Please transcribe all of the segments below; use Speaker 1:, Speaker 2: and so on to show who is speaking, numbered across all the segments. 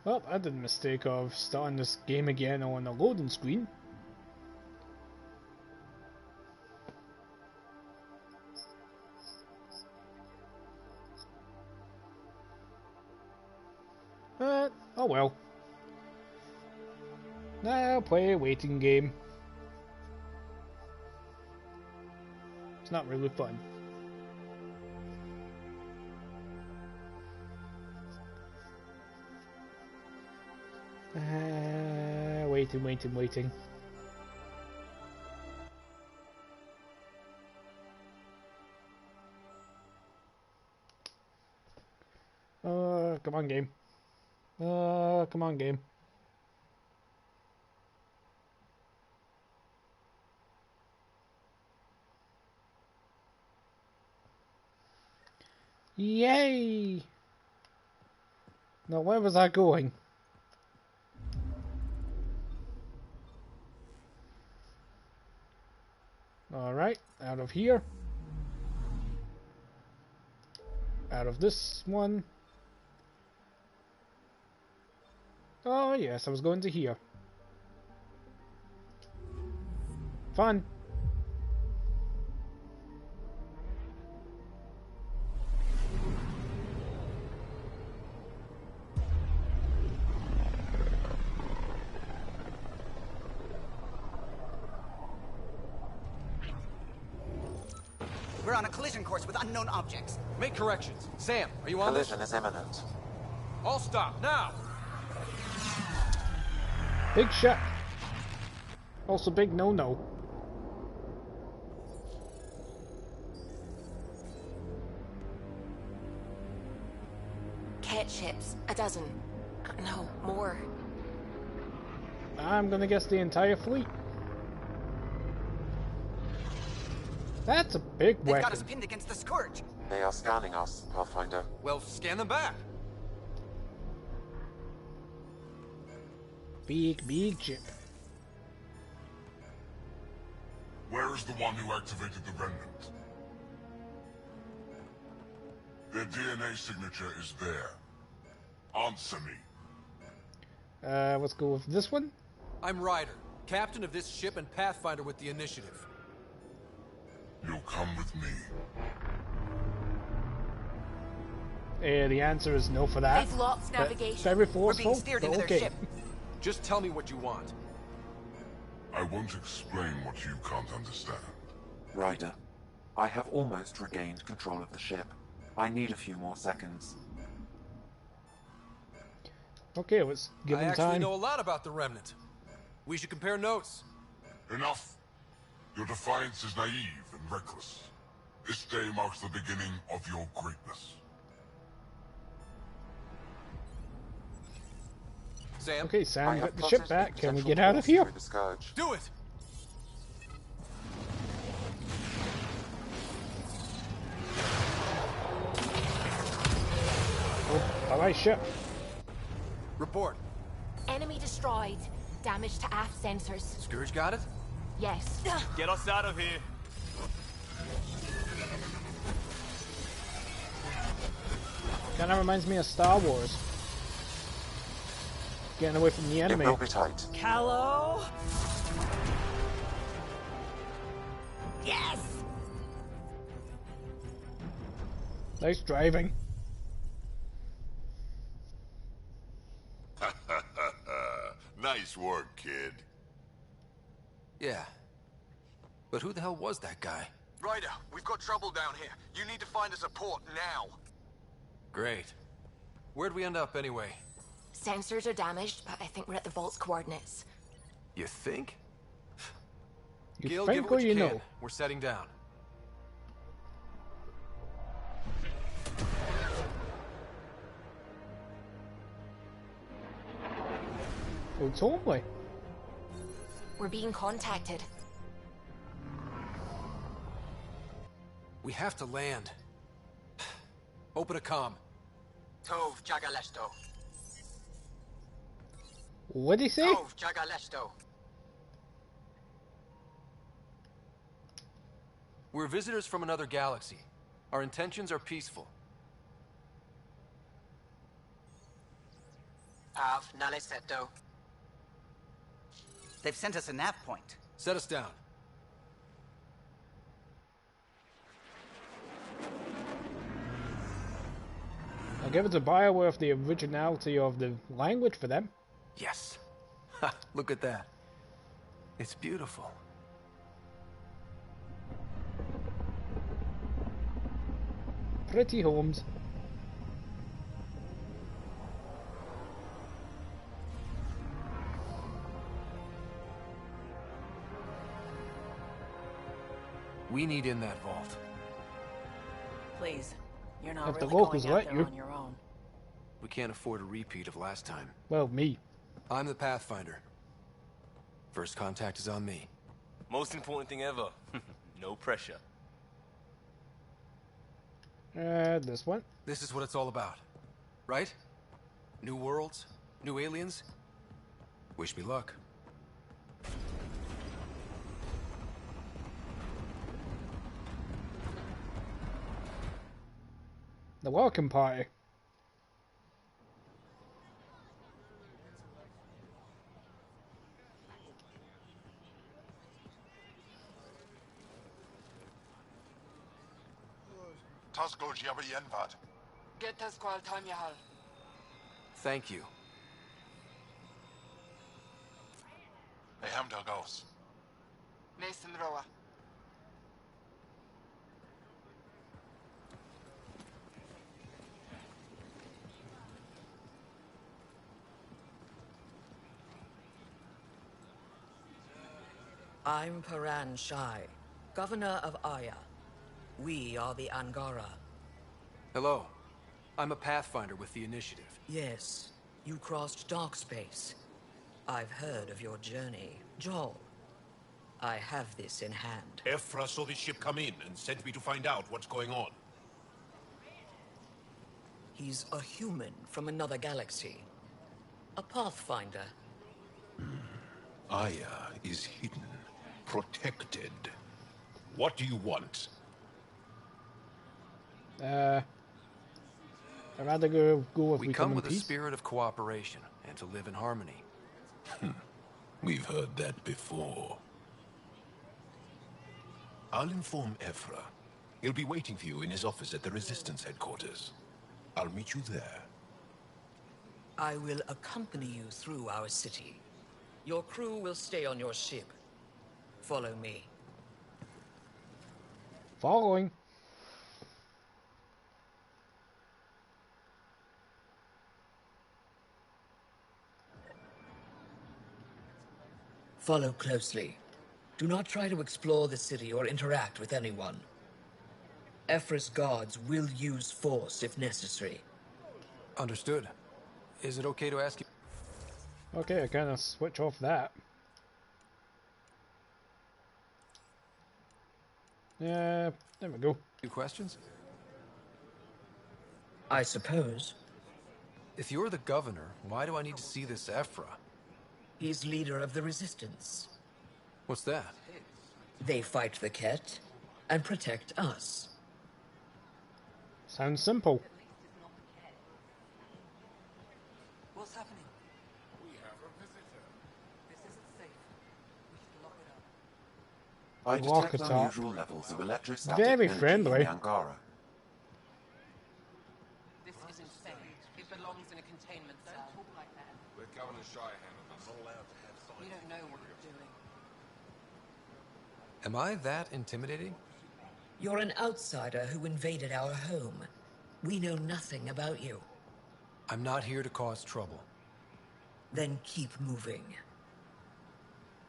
Speaker 1: Well, I did the mistake of starting this game again on a loading screen. But, oh well. Now I'll play a waiting game. It's not really fun. Waiting. Come on, game. Come on, game. Yay! Now, where was I going? Alright, out of here. Out of this one. Oh yes, I was going to here. Fun.
Speaker 2: We're on a collision course with unknown objects.
Speaker 3: Make corrections. Sam, are you on
Speaker 4: Collision is imminent.
Speaker 3: All stop, now!
Speaker 1: Big shot. Also big no-no.
Speaker 5: Cat ships, a dozen. No, more.
Speaker 1: I'm gonna guess the entire fleet. That's a big
Speaker 2: They've
Speaker 1: weapon.
Speaker 2: got us pinned against the Scourge.
Speaker 4: They are scanning us, Pathfinder.
Speaker 3: Well, scan them back.
Speaker 1: Big ship.
Speaker 6: Where is the one who activated the remnant? Their DNA signature is there. Answer me.
Speaker 1: Let's go with this one.
Speaker 3: I'm Ryder, captain of this ship and Pathfinder with the initiative.
Speaker 6: You'll come with me.
Speaker 1: The answer is no for that.
Speaker 5: They've lost navigation.
Speaker 1: Very
Speaker 2: We're being
Speaker 1: forceful,
Speaker 2: steered
Speaker 1: but
Speaker 2: into
Speaker 1: okay.
Speaker 2: their ship.
Speaker 3: Just tell me what you want.
Speaker 6: I won't explain what you can't understand.
Speaker 4: Ryder, I have almost regained control of the ship. I need a few more seconds.
Speaker 1: Okay, let's give
Speaker 3: I
Speaker 1: him
Speaker 3: actually
Speaker 1: time.
Speaker 3: know a lot about the Remnant. We should compare notes.
Speaker 6: Enough. Your defiance is naive and reckless. This day marks the beginning of your greatness.
Speaker 3: Sam?
Speaker 1: Okay, Sam,
Speaker 4: I
Speaker 1: get
Speaker 4: have
Speaker 1: the ship
Speaker 4: plotted
Speaker 1: back.
Speaker 4: a
Speaker 1: Can we
Speaker 4: potential
Speaker 1: get out of
Speaker 4: course
Speaker 1: here?
Speaker 4: through the Scourge.
Speaker 3: Do it!
Speaker 1: Oh, alright, ship.
Speaker 3: Report.
Speaker 5: Enemy destroyed. Damage to aft sensors.
Speaker 3: Scourge got it?
Speaker 5: Yes.
Speaker 7: Get us out of here.
Speaker 1: Kinda reminds me of Star Wars. Getting away from the
Speaker 4: It
Speaker 1: enemy.
Speaker 4: will be tight.
Speaker 2: Hello? Yes!
Speaker 1: Nice driving.
Speaker 6: Nice work, kid.
Speaker 3: Yeah. But who the hell was that guy?
Speaker 7: Ryder, we've got trouble down here. You need to find us a port now.
Speaker 3: Great. Where'd we end up anyway?
Speaker 5: Sensors are damaged, but I think we're at the vault's coordinates.
Speaker 3: You think?
Speaker 1: You
Speaker 3: Gil,
Speaker 1: think
Speaker 3: give it
Speaker 1: or
Speaker 3: what
Speaker 1: you
Speaker 3: can.
Speaker 1: know?
Speaker 3: We're setting down.
Speaker 1: Oh, totally.
Speaker 5: We're being contacted.
Speaker 3: We have to land. Open a comm.
Speaker 2: Tov Jagalesto.
Speaker 1: What'd he say?
Speaker 2: Tov Jagalesto.
Speaker 3: We're visitors from another galaxy. Our intentions are peaceful.
Speaker 8: Av, nale setto.
Speaker 2: They've sent us a nav point.
Speaker 3: Set us down.
Speaker 1: I'll give it to BioWare of the originality of the language for them.
Speaker 3: Yes. Ha, look at that. It's beautiful.
Speaker 1: Pretty homes.
Speaker 3: We need in that vault.
Speaker 5: Please, you're not
Speaker 1: If the
Speaker 5: really
Speaker 1: locals
Speaker 5: going out
Speaker 1: let
Speaker 5: there
Speaker 1: you.
Speaker 5: on your own.
Speaker 3: We can't afford a repeat of last time.
Speaker 1: Well, me.
Speaker 3: I'm the Pathfinder. First contact is on me.
Speaker 9: Most important thing ever. No pressure.
Speaker 1: This one.
Speaker 3: This is what it's all about. Right? New worlds? New aliens? Wish me luck.
Speaker 1: The welcome party.
Speaker 6: Tasko Jiabayenvat.
Speaker 8: Get us qual time yahal.
Speaker 3: Thank you.
Speaker 6: Ehamda Gauss.
Speaker 8: Mason Roa.
Speaker 10: I'm Paran Shai, Governor of Aya. We are the Angara.
Speaker 3: Hello. I'm a Pathfinder with the Initiative.
Speaker 10: Yes, you crossed dark space. I've heard of your journey, Joel. I have this in hand.
Speaker 11: Ep.3 saw this ship come in and sent me to find out what's going on.
Speaker 10: He's a human from another galaxy. A Pathfinder.
Speaker 11: Aya is hidden, protected. What do you want?
Speaker 1: I'd rather go if
Speaker 3: We
Speaker 1: we
Speaker 3: come
Speaker 1: in
Speaker 3: with a
Speaker 1: peace.
Speaker 3: spirit of cooperation and to live in harmony.
Speaker 11: We've heard that before. I'll inform Ep.3. He'll be waiting for you in his office at the Resistance headquarters. I'll meet you there.
Speaker 10: I will accompany you through our city. Your crew will stay on your ship. Follow me.
Speaker 1: Following.
Speaker 10: Follow closely. Do not try to explore the city or interact with anyone. Ep.3's guards will use force if necessary.
Speaker 3: Understood. Is it okay to ask you?
Speaker 1: Okay, I kind of switch off that. Yeah, there we go.
Speaker 3: Few questions?
Speaker 10: I suppose.
Speaker 3: If you're the governor, why do I need to see this Ep.3?
Speaker 10: He's leader of the Resistance.
Speaker 3: What's that?
Speaker 10: They fight the Ket and protect us.
Speaker 1: Sounds simple.
Speaker 8: What's happening?
Speaker 6: We have a visitor.
Speaker 8: This isn't safe. We should lock it up.
Speaker 4: I
Speaker 1: Lock
Speaker 4: detect
Speaker 1: it up.
Speaker 4: unusual levels of electrostatic
Speaker 1: Very
Speaker 4: energy
Speaker 1: friendly.
Speaker 4: in the Angara.
Speaker 8: This isn't safe. It belongs in a containment cell. Don't talk like that.
Speaker 6: Let Governor Shai handle this. I'm not allowed to have sight.
Speaker 8: You don't know what you're doing.
Speaker 3: Am I that intimidating?
Speaker 10: You're an outsider who invaded our home. We know nothing about you.
Speaker 3: I'm not here to cause trouble.
Speaker 10: Then keep moving.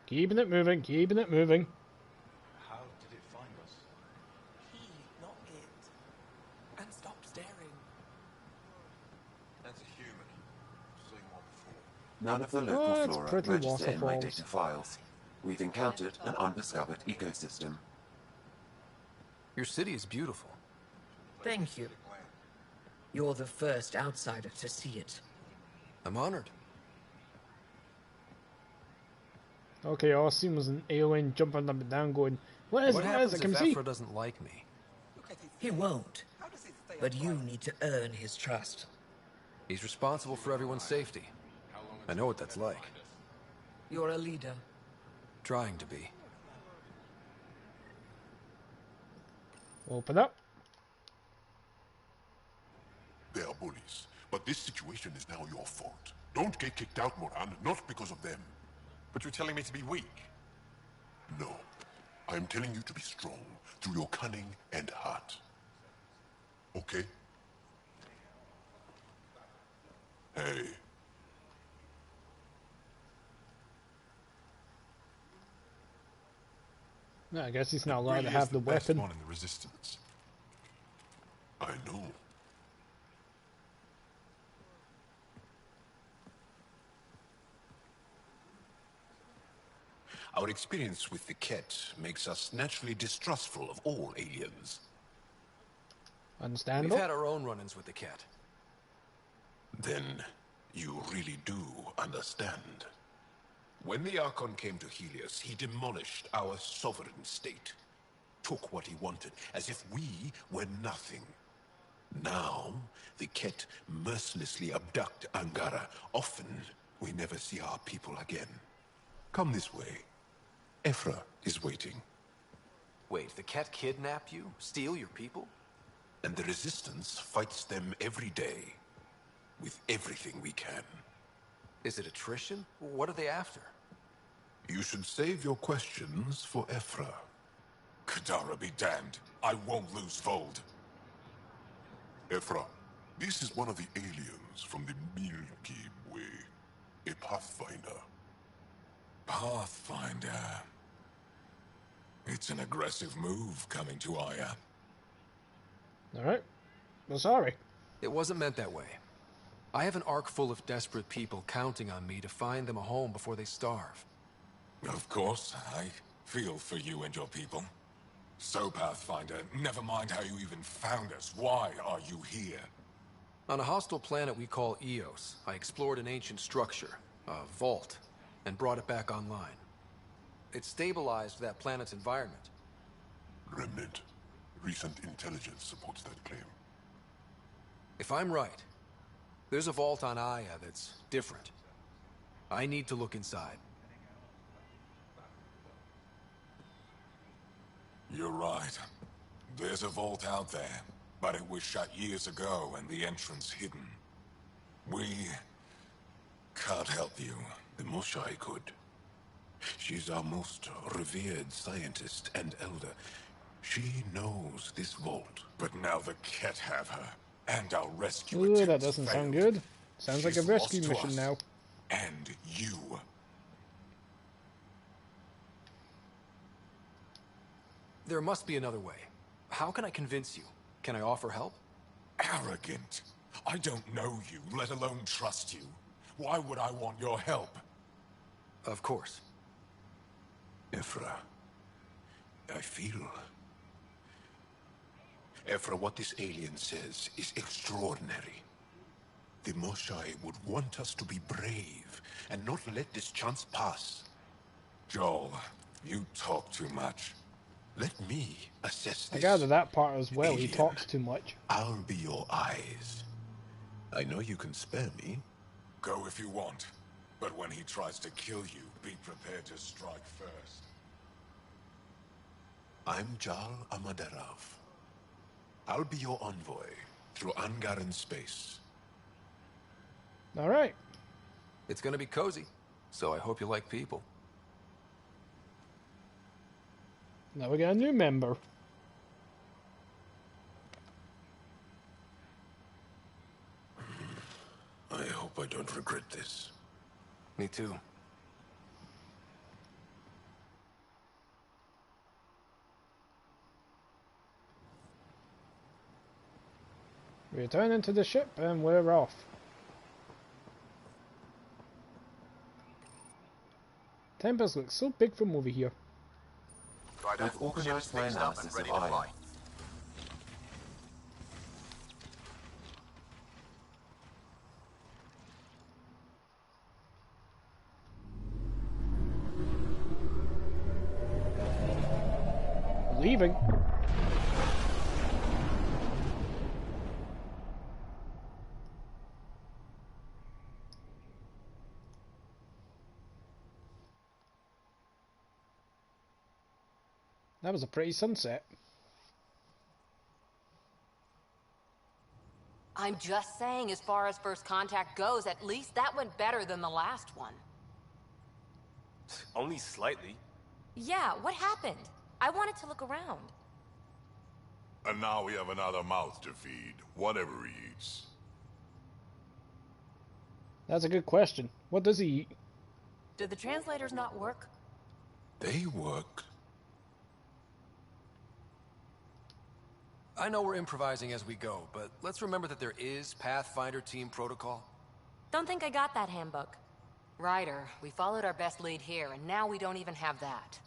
Speaker 1: Keeping it moving, keeping it moving.
Speaker 9: How did it find us?
Speaker 8: He, not it. And stop staring.
Speaker 6: That's a human. Seen one before.
Speaker 4: None of the
Speaker 1: Oh,
Speaker 4: local
Speaker 1: it's
Speaker 4: flora
Speaker 1: pretty
Speaker 4: register in my
Speaker 1: waterfalls.
Speaker 4: data files. We've encountered an undiscovered ecosystem.
Speaker 3: Your city is beautiful.
Speaker 10: Thank you. You're the first outsider to see it.
Speaker 3: I'm honored.
Speaker 1: Okay, all I seen was an alien jumping up and down going, what is
Speaker 3: What
Speaker 1: it,
Speaker 3: happens
Speaker 1: I
Speaker 3: if
Speaker 1: can see.
Speaker 3: Ep.3 doesn't like me?
Speaker 10: He won't.
Speaker 2: How does it stay
Speaker 10: But you
Speaker 2: upright?
Speaker 10: need to earn his trust.
Speaker 3: He's responsible for everyone's safety. I know what that's like.
Speaker 10: You're a leader.
Speaker 3: Trying to be.
Speaker 1: Open up.
Speaker 6: They are bullies, but this situation is now your fault. Don't get kicked out, Moran, not because of them.
Speaker 7: But you're telling me to be weak.
Speaker 6: No. I am telling you to be strong through your cunning and heart. Okay? Hey.
Speaker 1: No, I guess he's not allowed
Speaker 7: Really
Speaker 1: to have
Speaker 7: is
Speaker 1: the
Speaker 7: best
Speaker 1: weapon.
Speaker 7: one in the Resistance.
Speaker 6: I know.
Speaker 11: Our experience with the Ket makes us naturally distrustful of all aliens.
Speaker 1: Understandable.
Speaker 3: We've had our own run-ins with the cat.
Speaker 11: Then you really do understand. When the Archon came to Helios, he demolished our sovereign state. Took what he wanted, as if we were nothing. Now, the Ket mercilessly abduct Angara. Often, we never see our people again. Come this way. Ephra is waiting.
Speaker 3: Wait, the cat kidnapped you? Steal your people?
Speaker 11: And the Resistance fights them every day. With everything we can.
Speaker 3: Is it attrition? What are they after?
Speaker 11: You should save your questions for Ephra.
Speaker 6: Kadara be damned. I won't lose Vold. Ephra, this is one of the aliens from the Milky Way. A Pathfinder.
Speaker 7: Pathfinder. It's an aggressive move coming to Aya.
Speaker 1: Alright. Well, sorry.
Speaker 3: It wasn't meant that way. I have an ark full of desperate people counting on me to find them a home before they starve.
Speaker 7: Of course, I feel for you and your people. So, Pathfinder, never mind how you even found us. Why are you here?
Speaker 3: On a hostile planet we call Eos, I explored an ancient structure, a vault, and brought it back online. It stabilized that planet's environment.
Speaker 6: Remnant. Recent intelligence supports that claim.
Speaker 3: If I'm right, there's a vault on Aya that's different. I need to look inside.
Speaker 7: You're right. There's a vault out there, but it was shut years ago and the entrance hidden. We can't help you.
Speaker 11: The Moshai could. She's our most revered scientist and elder. She knows this vault.
Speaker 7: But now the Ket have her, and our rescue
Speaker 1: Ooh, that
Speaker 7: attempts
Speaker 1: doesn't sound
Speaker 7: failed.
Speaker 1: good. Sounds like a
Speaker 7: She's
Speaker 1: rescue
Speaker 7: lost to
Speaker 1: mission
Speaker 7: us,
Speaker 1: now.
Speaker 7: And you.
Speaker 3: There must be another way. How can I convince you? Can I offer help?
Speaker 7: Arrogant. I don't know you, let alone trust you. Why would I want your help?
Speaker 3: Of course.
Speaker 11: Ephra, I feel... Ephra, what this alien says is extraordinary. The Moshai would want us to be brave and not let this chance pass.
Speaker 7: Joel, you talk too much.
Speaker 11: Let me assess
Speaker 1: I
Speaker 11: this.
Speaker 1: gather that part as well. He
Speaker 11: Alien,
Speaker 1: talks too much.
Speaker 11: I'll be your eyes. I know you can spare me.
Speaker 7: Go if you want. But when he tries to kill you, be prepared to strike first.
Speaker 11: I'm Jal Amaderov. I'll be your envoy through Angaran space.
Speaker 1: Alright.
Speaker 3: It's gonna be cozy, so I hope you like people.
Speaker 1: Now we got a new member.
Speaker 11: I hope I don't regret this.
Speaker 3: Me too.
Speaker 1: Returning to the ship and we're off. Tempest looks so big from over here.
Speaker 6: I've organized my analysis of Aya.
Speaker 1: Leaving. That was a pretty sunset.
Speaker 5: I'm just saying, as far as first contact goes, at least that went better than the last one.
Speaker 9: Only slightly.
Speaker 5: Yeah, what happened? I wanted to look around.
Speaker 6: And now we have another mouth to feed, whatever he eats.
Speaker 1: That's a good question. What does he eat?
Speaker 5: Did the translators not work?
Speaker 11: They work.
Speaker 3: I know we're improvising as we go, but let's remember that there is Pathfinder team protocol.
Speaker 5: Don't think I got that handbook. Ryder, we followed our best lead here, and now we don't even have that.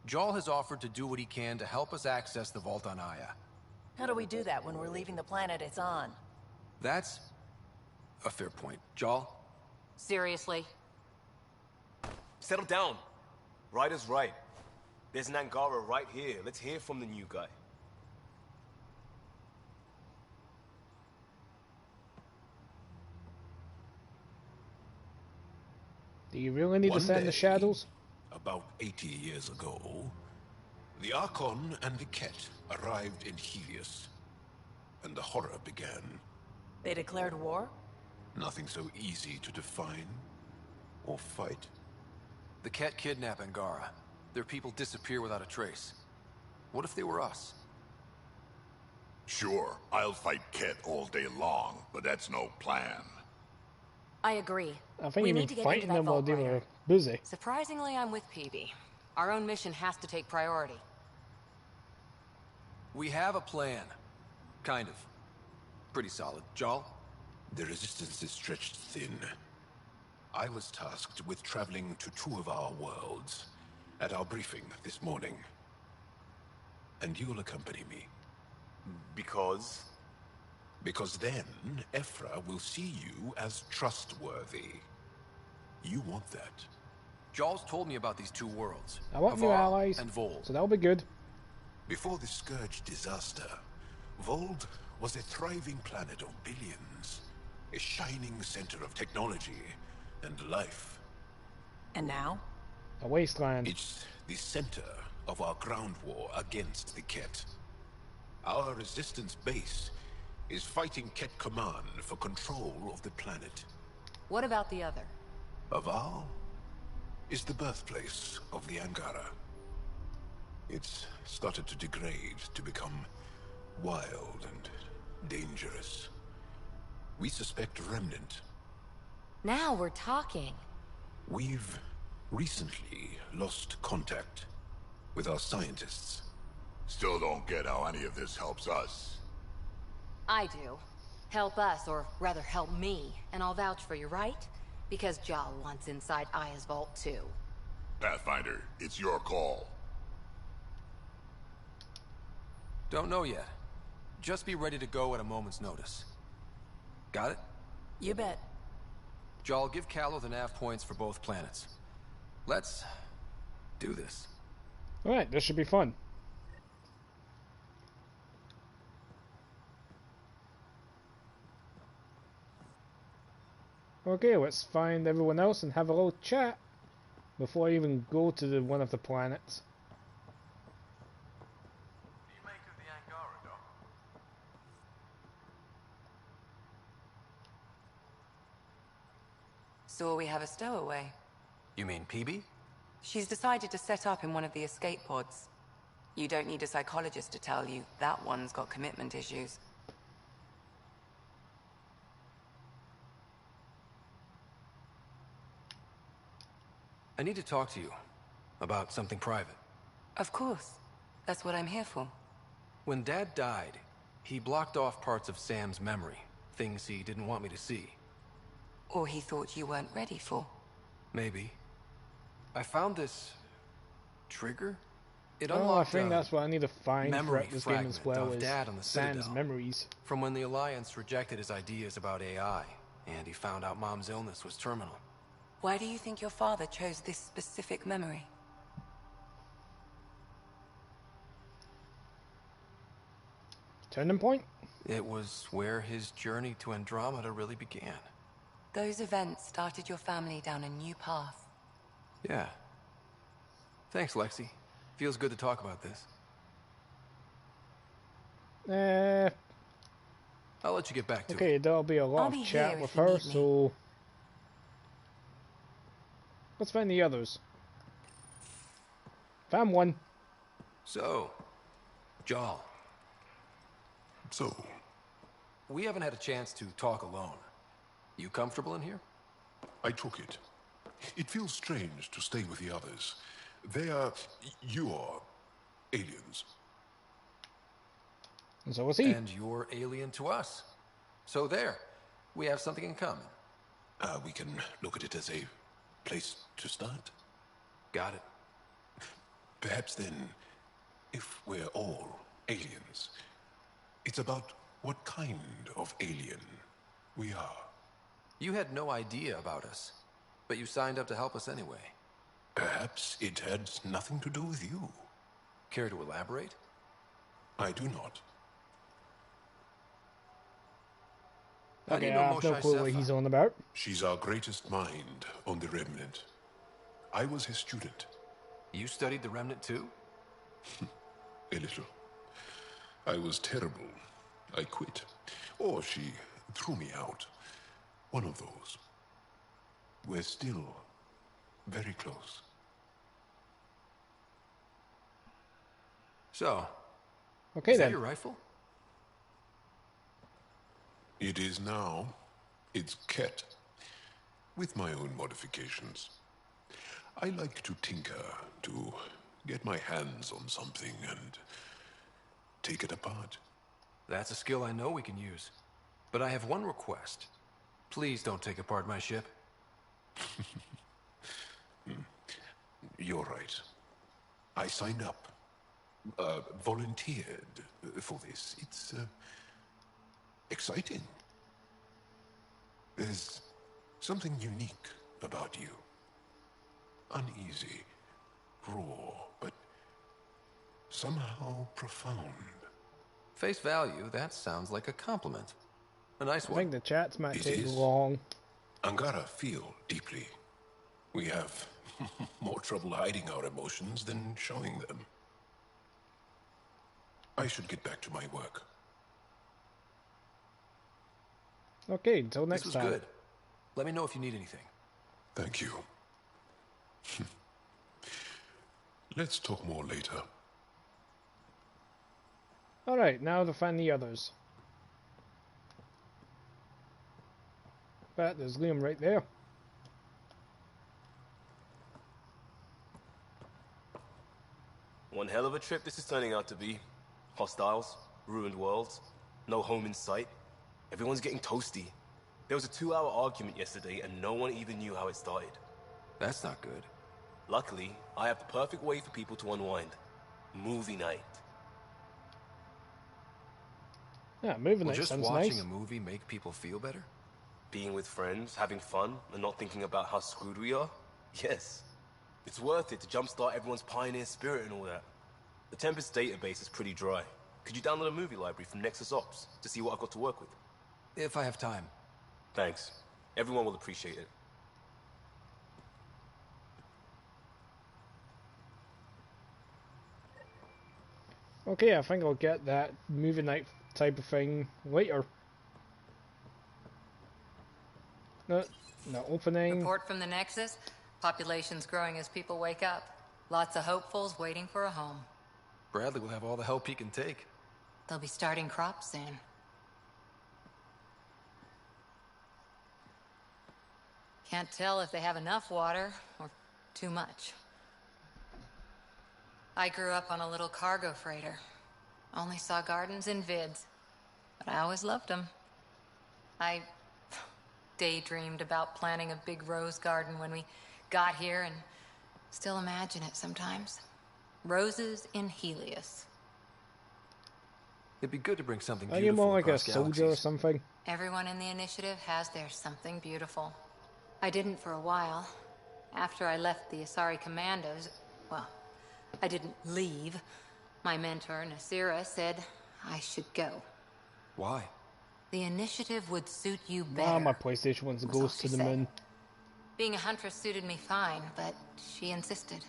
Speaker 3: Jarl has offered to do what he can to help us access the vault on Aya.
Speaker 12: How do we do that when we're leaving the planet it's on?
Speaker 3: That's a fair point. Jarl?
Speaker 5: Seriously?
Speaker 9: Settle down. Ryder's right. There's an Angara right here. Let's hear from the new guy.
Speaker 1: Do you really need to stand in the shadows?
Speaker 11: About 80 years ago, the Archon and the Ket arrived in Helios, and the horror began.
Speaker 12: They declared war?
Speaker 11: Nothing so easy to define or fight.
Speaker 3: The Ket kidnap Angara. Their people disappear without a trace. What if they were us?
Speaker 6: Sure, I'll fight Ket all day long, but that's no plan.
Speaker 5: I agree.
Speaker 1: I think
Speaker 5: We
Speaker 1: you
Speaker 5: need
Speaker 1: mean
Speaker 5: to get
Speaker 1: fighting
Speaker 5: into that
Speaker 1: them while
Speaker 5: vault,
Speaker 1: they
Speaker 5: Ryder.
Speaker 1: were busy.
Speaker 5: Surprisingly, I'm with PB. Our own mission has to take priority.
Speaker 3: We have a plan. Kind of. Pretty solid. Jarl?
Speaker 11: The resistance is stretched thin. I was tasked with traveling to two of our worlds at our briefing this morning. And you'll accompany me.
Speaker 9: Because?
Speaker 11: Because then, Ephra will see you as trustworthy. You want that.
Speaker 3: Jarl's told me about these two worlds.
Speaker 1: I want new
Speaker 3: Avar
Speaker 1: allies,
Speaker 3: and Vol.
Speaker 1: so that'll be good.
Speaker 11: Before the Scourge disaster, Vold was a thriving planet of billions. A shining center of technology and life.
Speaker 12: And now?
Speaker 1: A wasteland.
Speaker 11: It's the center of our ground war against the Ket. Our resistance base is fighting Ket Command for control of the planet.
Speaker 5: What about the other?
Speaker 11: Aval is the birthplace of the Angara. It's started to degrade, to become wild and dangerous. We suspect a remnant.
Speaker 5: Now we're talking.
Speaker 11: We've recently lost contact with our scientists.
Speaker 6: Still don't get how any of this helps us.
Speaker 5: I do. Help us, or rather help me, and I'll vouch for you, right? Because Jarl wants inside Aya's vault too.
Speaker 6: Pathfinder, it's your call.
Speaker 3: Don't know yet. Just be ready to go at a moment's notice. Got it?
Speaker 12: You bet.
Speaker 3: Jarl, give Callow the nav points for both planets. Let's do this.
Speaker 1: Alright, this should be fun. Okay, let's find everyone else and have a little chat before I even go to one of the planets.
Speaker 9: What do you make of the Angara, Doc?
Speaker 13: So we have a stowaway.
Speaker 3: You mean PB?
Speaker 13: She's decided to set up in one of the escape pods. You don't need a psychologist to tell you that one's got commitment issues.
Speaker 3: I need to talk to you about something private.
Speaker 13: Of course. That's what I'm here for.
Speaker 3: When Dad died, he blocked off parts of Sam's memory, things he didn't want me to see.
Speaker 13: Or he thought you weren't ready for.
Speaker 3: Maybe. I found this trigger. It
Speaker 1: Oh, I
Speaker 3: unlocked
Speaker 1: think
Speaker 3: a
Speaker 1: that's what I need to find
Speaker 3: memory
Speaker 1: throughout this game as
Speaker 3: fragment
Speaker 1: well
Speaker 3: of
Speaker 1: as
Speaker 3: Dad on the
Speaker 1: Sam's
Speaker 3: Citadel.
Speaker 1: memories.
Speaker 3: From when the Alliance rejected his ideas about AI, and he found out Mom's illness was terminal.
Speaker 13: Why do you think your father chose this specific memory?
Speaker 1: Turning point?
Speaker 3: It was where his journey to Andromeda really began.
Speaker 13: Those events started your family down a new path.
Speaker 3: Yeah. Thanks, Lexi. Feels good to talk about this. I'll let you get back to it.
Speaker 1: Okay, there'll be a lot of chat with her, so let's find the others. Found one.
Speaker 3: So, Jarl.
Speaker 11: So,
Speaker 3: we haven't had a chance to talk alone. You comfortable in here?
Speaker 11: I took it. It feels strange to stay with the others. You are aliens.
Speaker 1: And so is he.
Speaker 3: And you're alien to us. So there, we have something in common.
Speaker 11: We can look at it as a place to start.
Speaker 3: Got it.
Speaker 11: Perhaps then, if we're all aliens, it's about what kind of alien we are.
Speaker 3: You had no idea about us, but you signed up to help us anyway.
Speaker 11: Perhaps it had nothing to do with you.
Speaker 3: Care to elaborate?
Speaker 11: I do not.
Speaker 1: Okay, I have no clue what he's on about.
Speaker 11: She's our greatest mind on the Remnant. I was his student.
Speaker 3: You studied the Remnant too?
Speaker 11: A little. I was terrible. I quit. Or she threw me out. One of those. We're still very close.
Speaker 3: So,
Speaker 1: okay,
Speaker 3: is
Speaker 1: then.
Speaker 3: that your rifle?
Speaker 11: It is now. It's Ket, with my own modifications. I like to tinker, to get my hands on something and take it apart.
Speaker 3: That's a skill I know we can use. But I have one request. Please don't take apart my ship.
Speaker 11: You're right. I signed up. Volunteered for this. It's exciting. There's something unique about you. Uneasy, raw, but somehow profound.
Speaker 3: Face value, that sounds like a compliment. A nice one.
Speaker 1: I think the chats might
Speaker 11: It
Speaker 1: take
Speaker 11: is.
Speaker 1: long.
Speaker 11: Angara feel deeply. We have more trouble hiding our emotions than showing them. I should get back to my work.
Speaker 1: Okay, until next
Speaker 3: This was
Speaker 1: time.
Speaker 3: good. Let me know if you need anything.
Speaker 11: Thank you. Let's talk more later.
Speaker 1: Alright, now to find the others. But there's Liam right there.
Speaker 9: One hell of a trip this is turning out to be. Hostiles, ruined worlds, no home in sight. Everyone's getting toasty. There was a 2-hour argument yesterday and no one even knew how it started.
Speaker 3: That's not good.
Speaker 9: Luckily, I have the perfect way for people to unwind. Movie night.
Speaker 1: Yeah, moving
Speaker 3: Will
Speaker 1: night
Speaker 3: just
Speaker 1: sounds
Speaker 3: watching
Speaker 1: nice.
Speaker 3: a movie make people feel better?
Speaker 9: Being with friends, having fun, and not thinking about how screwed we are? Yes. It's worth it to jumpstart everyone's pioneer spirit and all that. The Tempest database is pretty dry. Could you download a movie library from Nexus Ops to see what I've got to work with?
Speaker 3: If I have time.
Speaker 9: Thanks. Everyone will appreciate it.
Speaker 1: Okay, I think I'll get that movie night type of thing later. No opening.
Speaker 5: Report from the Nexus. Population's growing as people wake up. Lots of hopefuls waiting for a home.
Speaker 3: Bradley will have all the help he can take.
Speaker 5: They'll be starting crops soon. Can't tell if they have enough water or too much. I grew up on a little cargo freighter. Only saw gardens in vids, but I always loved them. I daydreamed about planting a big rose garden when we got here and still imagine it sometimes. Roses in Helios.
Speaker 3: It'd be good to bring something
Speaker 1: Are
Speaker 3: beautiful
Speaker 1: you more like a
Speaker 3: across
Speaker 1: soldier or
Speaker 3: galaxies.
Speaker 1: something?
Speaker 5: Everyone in the initiative has their something beautiful. I didn't for a while. After I left the Asari Commandos, well, I didn't leave. My mentor, Nasira, said I should go.
Speaker 3: Why?
Speaker 5: The initiative would suit you
Speaker 1: Ah,
Speaker 5: better.
Speaker 1: my PlayStation wants to
Speaker 5: That's all
Speaker 1: goes to
Speaker 5: she
Speaker 1: the
Speaker 5: said.
Speaker 1: moon.
Speaker 5: Being a huntress suited me fine, but she insisted.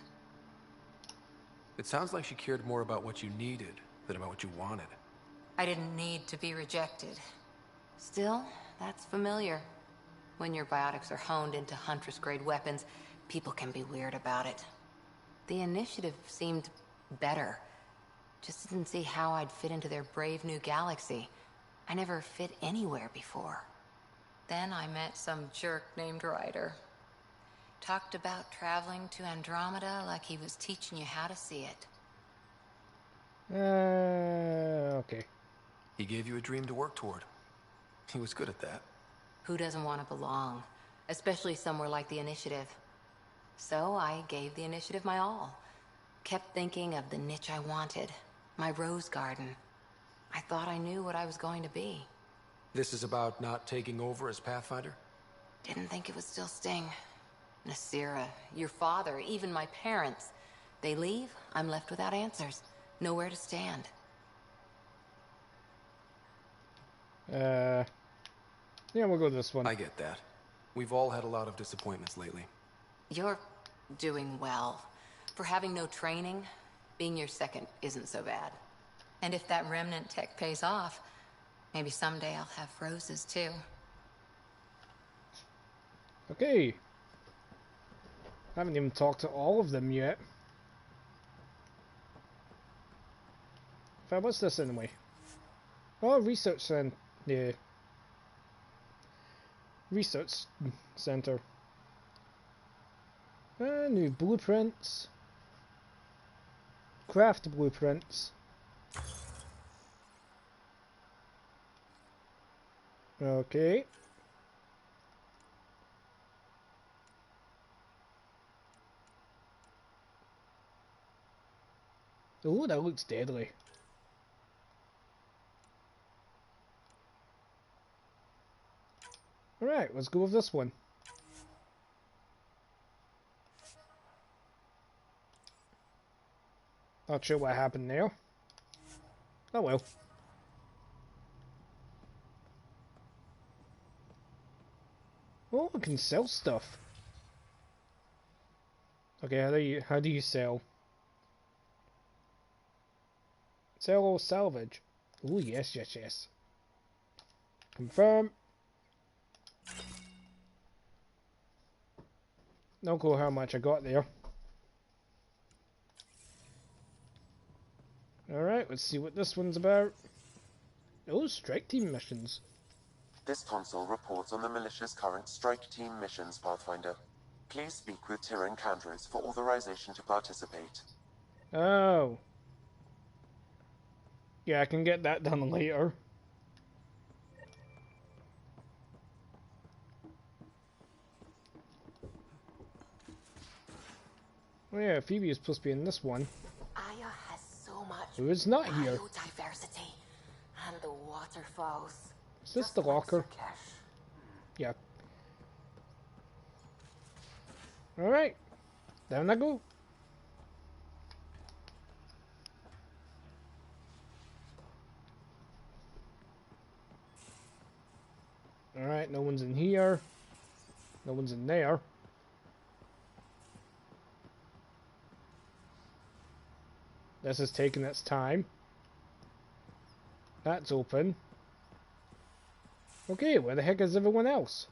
Speaker 3: It sounds like she cared more about what you needed than about what you wanted.
Speaker 5: I didn't need to be rejected. Still, that's familiar. When your biotics are honed into Huntress-grade weapons, people can be weird about it. The initiative seemed better. Just didn't see how I'd fit into their brave new galaxy. I never fit anywhere before. Then I met some jerk named Ryder. Talked about traveling to Andromeda like he was teaching you how to see it.
Speaker 1: Okay.
Speaker 3: He gave you a dream to work toward. He was good at that.
Speaker 5: Who doesn't want to belong? Especially somewhere like the Initiative. So I gave the Initiative my all. Kept thinking of the niche I wanted. My rose garden. I thought I knew what I was going to be.
Speaker 3: This is about not taking over as Pathfinder?
Speaker 5: Didn't think it would still sting. Nasira, your father, even my parents. They leave, I'm left without answers. Nowhere to stand.
Speaker 1: Yeah, we'll go this one.
Speaker 3: I get that. We've all had a lot of disappointments lately.
Speaker 5: You're doing well. For having no training, being your second isn't so bad. And if that remnant tech pays off, maybe someday I'll have roses too.
Speaker 1: Okay. Haven't even talked to all of them yet. In fact, what's this anyway? Oh, research center. Yeah. Research center. New blueprints. Craft blueprints. Okay. Oh, that looks deadly. Alright, let's go with this one. Not sure what happened there. Oh well. Oh, I can sell stuff. Okay, how do you sell? Sell or salvage? Oh yes. Confirm. No clue how much I got there. Alright, let's see what this one's about. Oh, strike team missions.
Speaker 4: This console reports on the militia's current strike team missions, Pathfinder. Please speak with Tyrann Candres for authorization to participate.
Speaker 1: Oh. Yeah, I can get that done later. Oh yeah, Phoebe is supposed to be in this one.
Speaker 14: Aya has so much
Speaker 1: Who is not here?
Speaker 14: biodiversity and the waterfalls.
Speaker 1: Is this the locker? Yeah. Alright. Down I go. Alright, no one's in here. No one's in there. This is taking its time. That's open. Okay, where the heck is everyone else?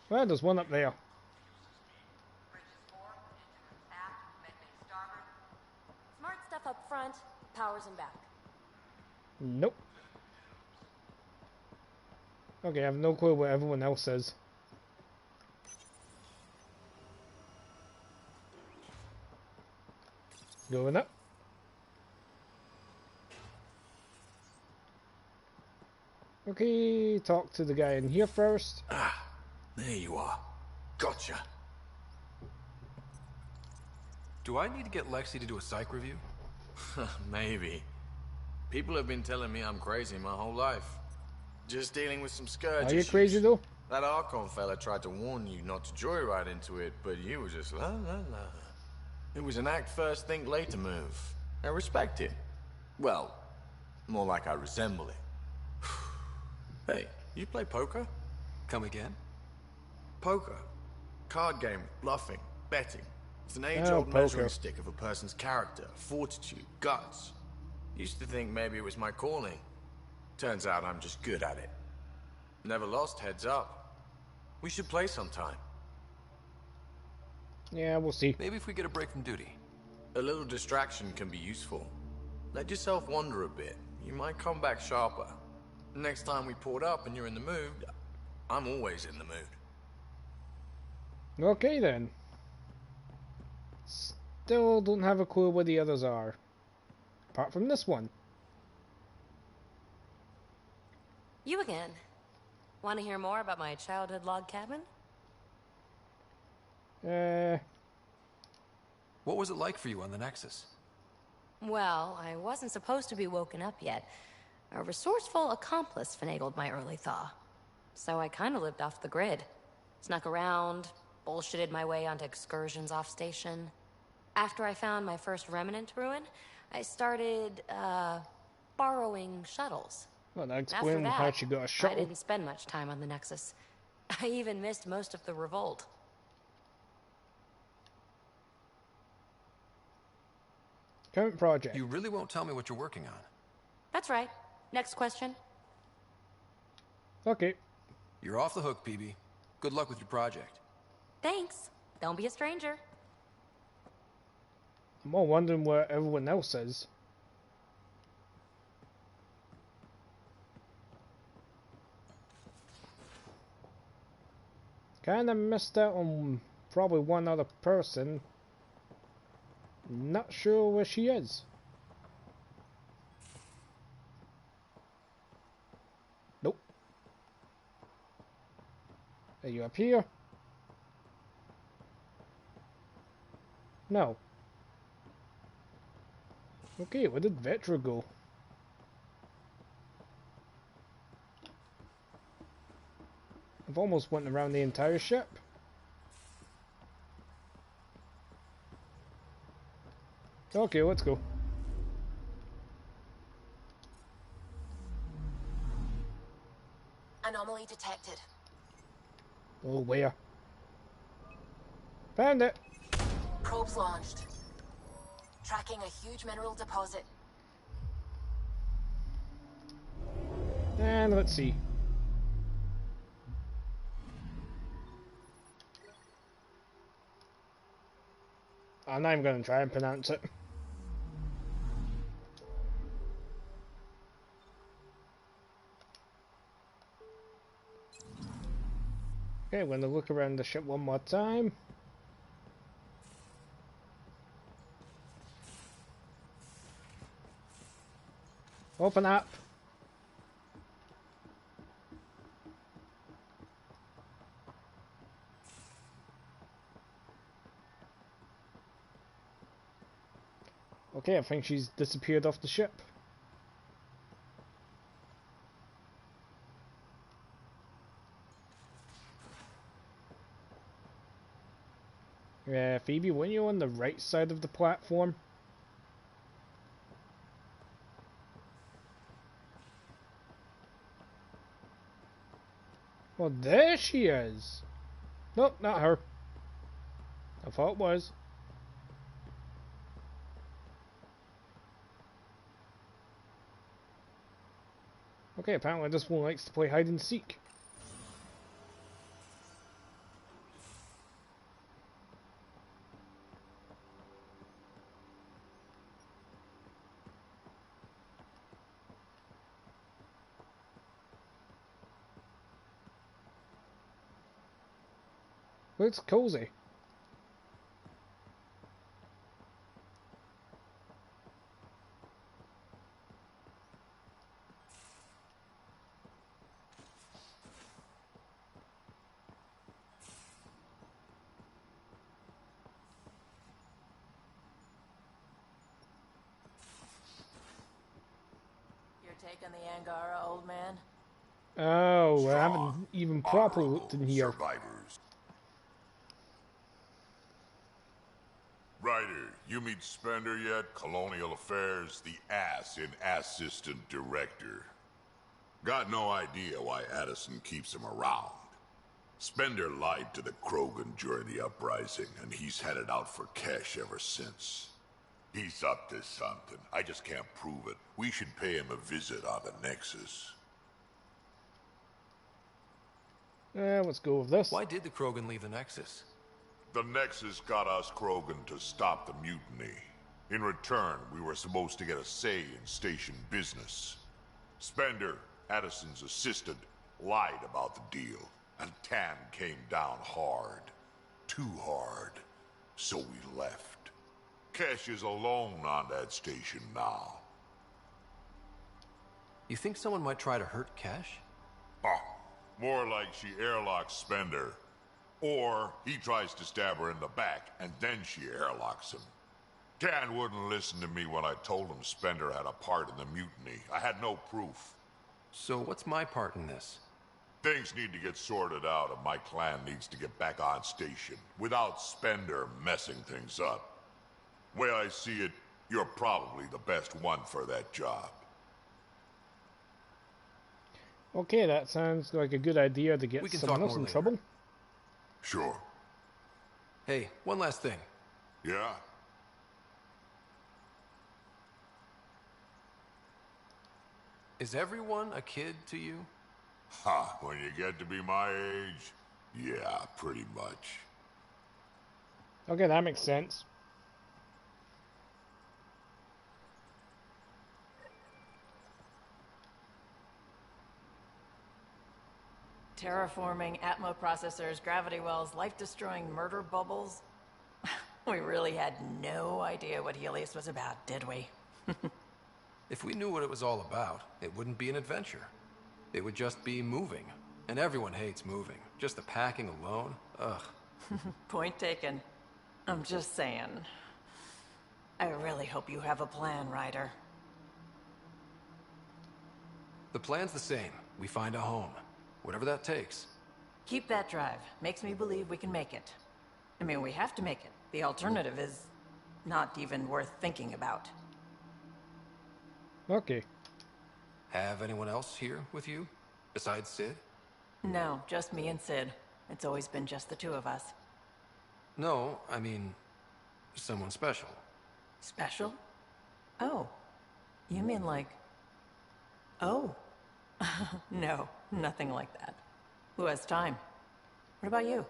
Speaker 1: Well, there's one up there.
Speaker 14: Smart stuff up front, powers in back.
Speaker 1: Nope. Okay, I have no clue where everyone else is. Going up. Okay, talk to the guy in here first.
Speaker 11: Ah, there you are. Gotcha.
Speaker 3: Do I need to get Lexi to do a psych review?
Speaker 15: Maybe. People have been telling me I'm crazy my whole life. Just dealing with some scourge
Speaker 1: Are you
Speaker 15: issues.
Speaker 1: crazy though?
Speaker 15: That Archon fella tried to warn you not to joyride into it, but you were just la la la. It was an act first, think later move. I respect it. Well, more like I resemble it. Hey, you play poker?
Speaker 3: Come again?
Speaker 15: Poker. card game with bluffing, betting. It's an
Speaker 1: Oh,
Speaker 15: age-old
Speaker 1: poker.
Speaker 15: measuring stick of a person's character, fortitude, guts. Used to think maybe it was my calling. Turns out I'm just good at it. Never lost heads up. We should play sometime.
Speaker 1: Yeah, we'll see.
Speaker 3: Maybe if we get a break from duty.
Speaker 15: A little distraction can be useful. Let yourself wander a bit. You might come back sharper. Next time we port up and you're in the mood, I'm always in the mood.
Speaker 1: Okay then. Still don't have a clue where the others are. Apart from this one.
Speaker 14: You again. Want to hear more about my childhood log cabin?
Speaker 3: What was it like for you on the Nexus?
Speaker 14: Well, I wasn't supposed to be woken up yet. A resourceful accomplice finagled my early thaw. So I kind of lived off the grid. Snuck around, bullshitted my way onto excursions off station. After I found my first remnant ruin, I started, borrowing shuttles.
Speaker 1: Well, that
Speaker 14: After
Speaker 1: explains
Speaker 14: that,
Speaker 1: how she got a
Speaker 14: I
Speaker 1: shuttle.
Speaker 14: didn't spend much time on the Nexus. I even missed most of the revolt.
Speaker 1: Current project.
Speaker 3: You really won't tell me what you're working on.
Speaker 14: That's right. Next question.
Speaker 1: Okay.
Speaker 3: You're off the hook, PB. Good luck with your project.
Speaker 14: Thanks. Don't be a stranger.
Speaker 1: I'm all wondering where everyone else is. Kinda missed out on probably one other person. Not sure where she is. Nope. Are you up here? No. Okay, where did Vetra go? I've almost went around the entire ship. Okay, let's go.
Speaker 14: Anomaly detected.
Speaker 1: Oh, where? Found it!
Speaker 14: Probes launched. Tracking a huge mineral deposit.
Speaker 1: And let's see. I'm not even going to try and pronounce it. Okay, I'm going to look around the ship one more time. Open up. Okay, I think she's disappeared off the ship. Yeah, Phoebe, weren't you on the right side of the platform? Well, there she is. Nope, not her. I thought it was. Okay, apparently this one likes to play hide and seek. Looks cozy.
Speaker 12: You're taking the Angara, old man?
Speaker 1: Oh, I haven't even properly looked in here.
Speaker 6: Survivors. Ryder, you meet Spender yet? Colonial Affairs, the ass in Assistant Director. Got no idea why Addison keeps him around. Spender lied to the Krogan during the uprising, and he's had it out for cash ever since. He's up to something. I just can't prove it. We should pay him a visit on the Nexus.
Speaker 1: Let's go with this.
Speaker 3: Why did the Krogan leave the Nexus?
Speaker 6: The Nexus got us Krogan to stop the mutiny. In return, we were supposed to get a say in station business. Spender, Addison's assistant, lied about the deal, and Tan came down hard. Too hard. So we left. Cash is alone on that station now.
Speaker 3: You think someone might try to hurt Cash?
Speaker 6: More like she airlocks Spender. Or he tries to stab her in the back, and then she airlocks him. Tan wouldn't listen to me when I told him Spender had a part in the mutiny. I had no proof.
Speaker 3: So what's my part in this?
Speaker 6: Things need to get sorted out, and my clan needs to get back on station, without Spender messing things up. Way I see it, you're probably the best one for that job.
Speaker 1: Okay, that sounds like a good idea to get someone else in trouble.
Speaker 6: Sure.
Speaker 3: Hey, one last thing.
Speaker 6: Yeah?
Speaker 3: Is everyone a kid to you?
Speaker 6: Ha, when you get to be my age, yeah, pretty much.
Speaker 1: Okay, that makes sense.
Speaker 12: Terraforming, Atmo processors, gravity wells, life-destroying murder bubbles. We really had no idea what Helios was about, did we?
Speaker 3: If we knew what it was all about, it wouldn't be an adventure. It would just be moving. And everyone hates moving. Just the packing alone, ugh.
Speaker 12: Point taken. I'm just saying. I really hope you have a plan, Ryder.
Speaker 3: The plan's the same. We find a home. Whatever that takes.
Speaker 12: Keep that drive. Makes me believe we can make it. I mean, we have to make it. The alternative is not even worth thinking about.
Speaker 1: Okay.
Speaker 3: Have anyone else here with you? Besides Sid?
Speaker 12: No, just me and Sid. It's always been just the two of us.
Speaker 3: No, I mean, someone special.
Speaker 12: Special? Oh. You mean like... Oh. No, nothing like that. Who has time? What about you?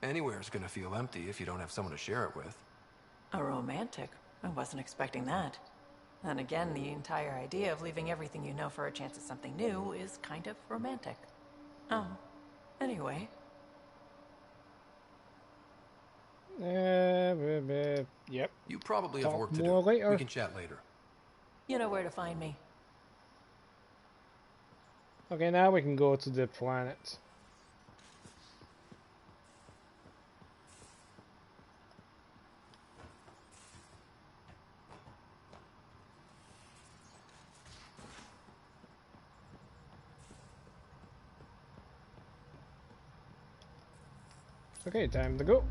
Speaker 3: Anywhere's gonna feel empty if you don't have someone to share it with.
Speaker 12: A romantic? I wasn't expecting that. And again, the entire idea of leaving everything you know for a chance at something new is kind of romantic. Anyway.
Speaker 1: Yep.
Speaker 3: You probably have work to
Speaker 1: more
Speaker 3: do.
Speaker 1: later.
Speaker 3: We can chat later.
Speaker 12: You know where to find me.
Speaker 1: Okay, now we can go to the planet. Okay, time to go.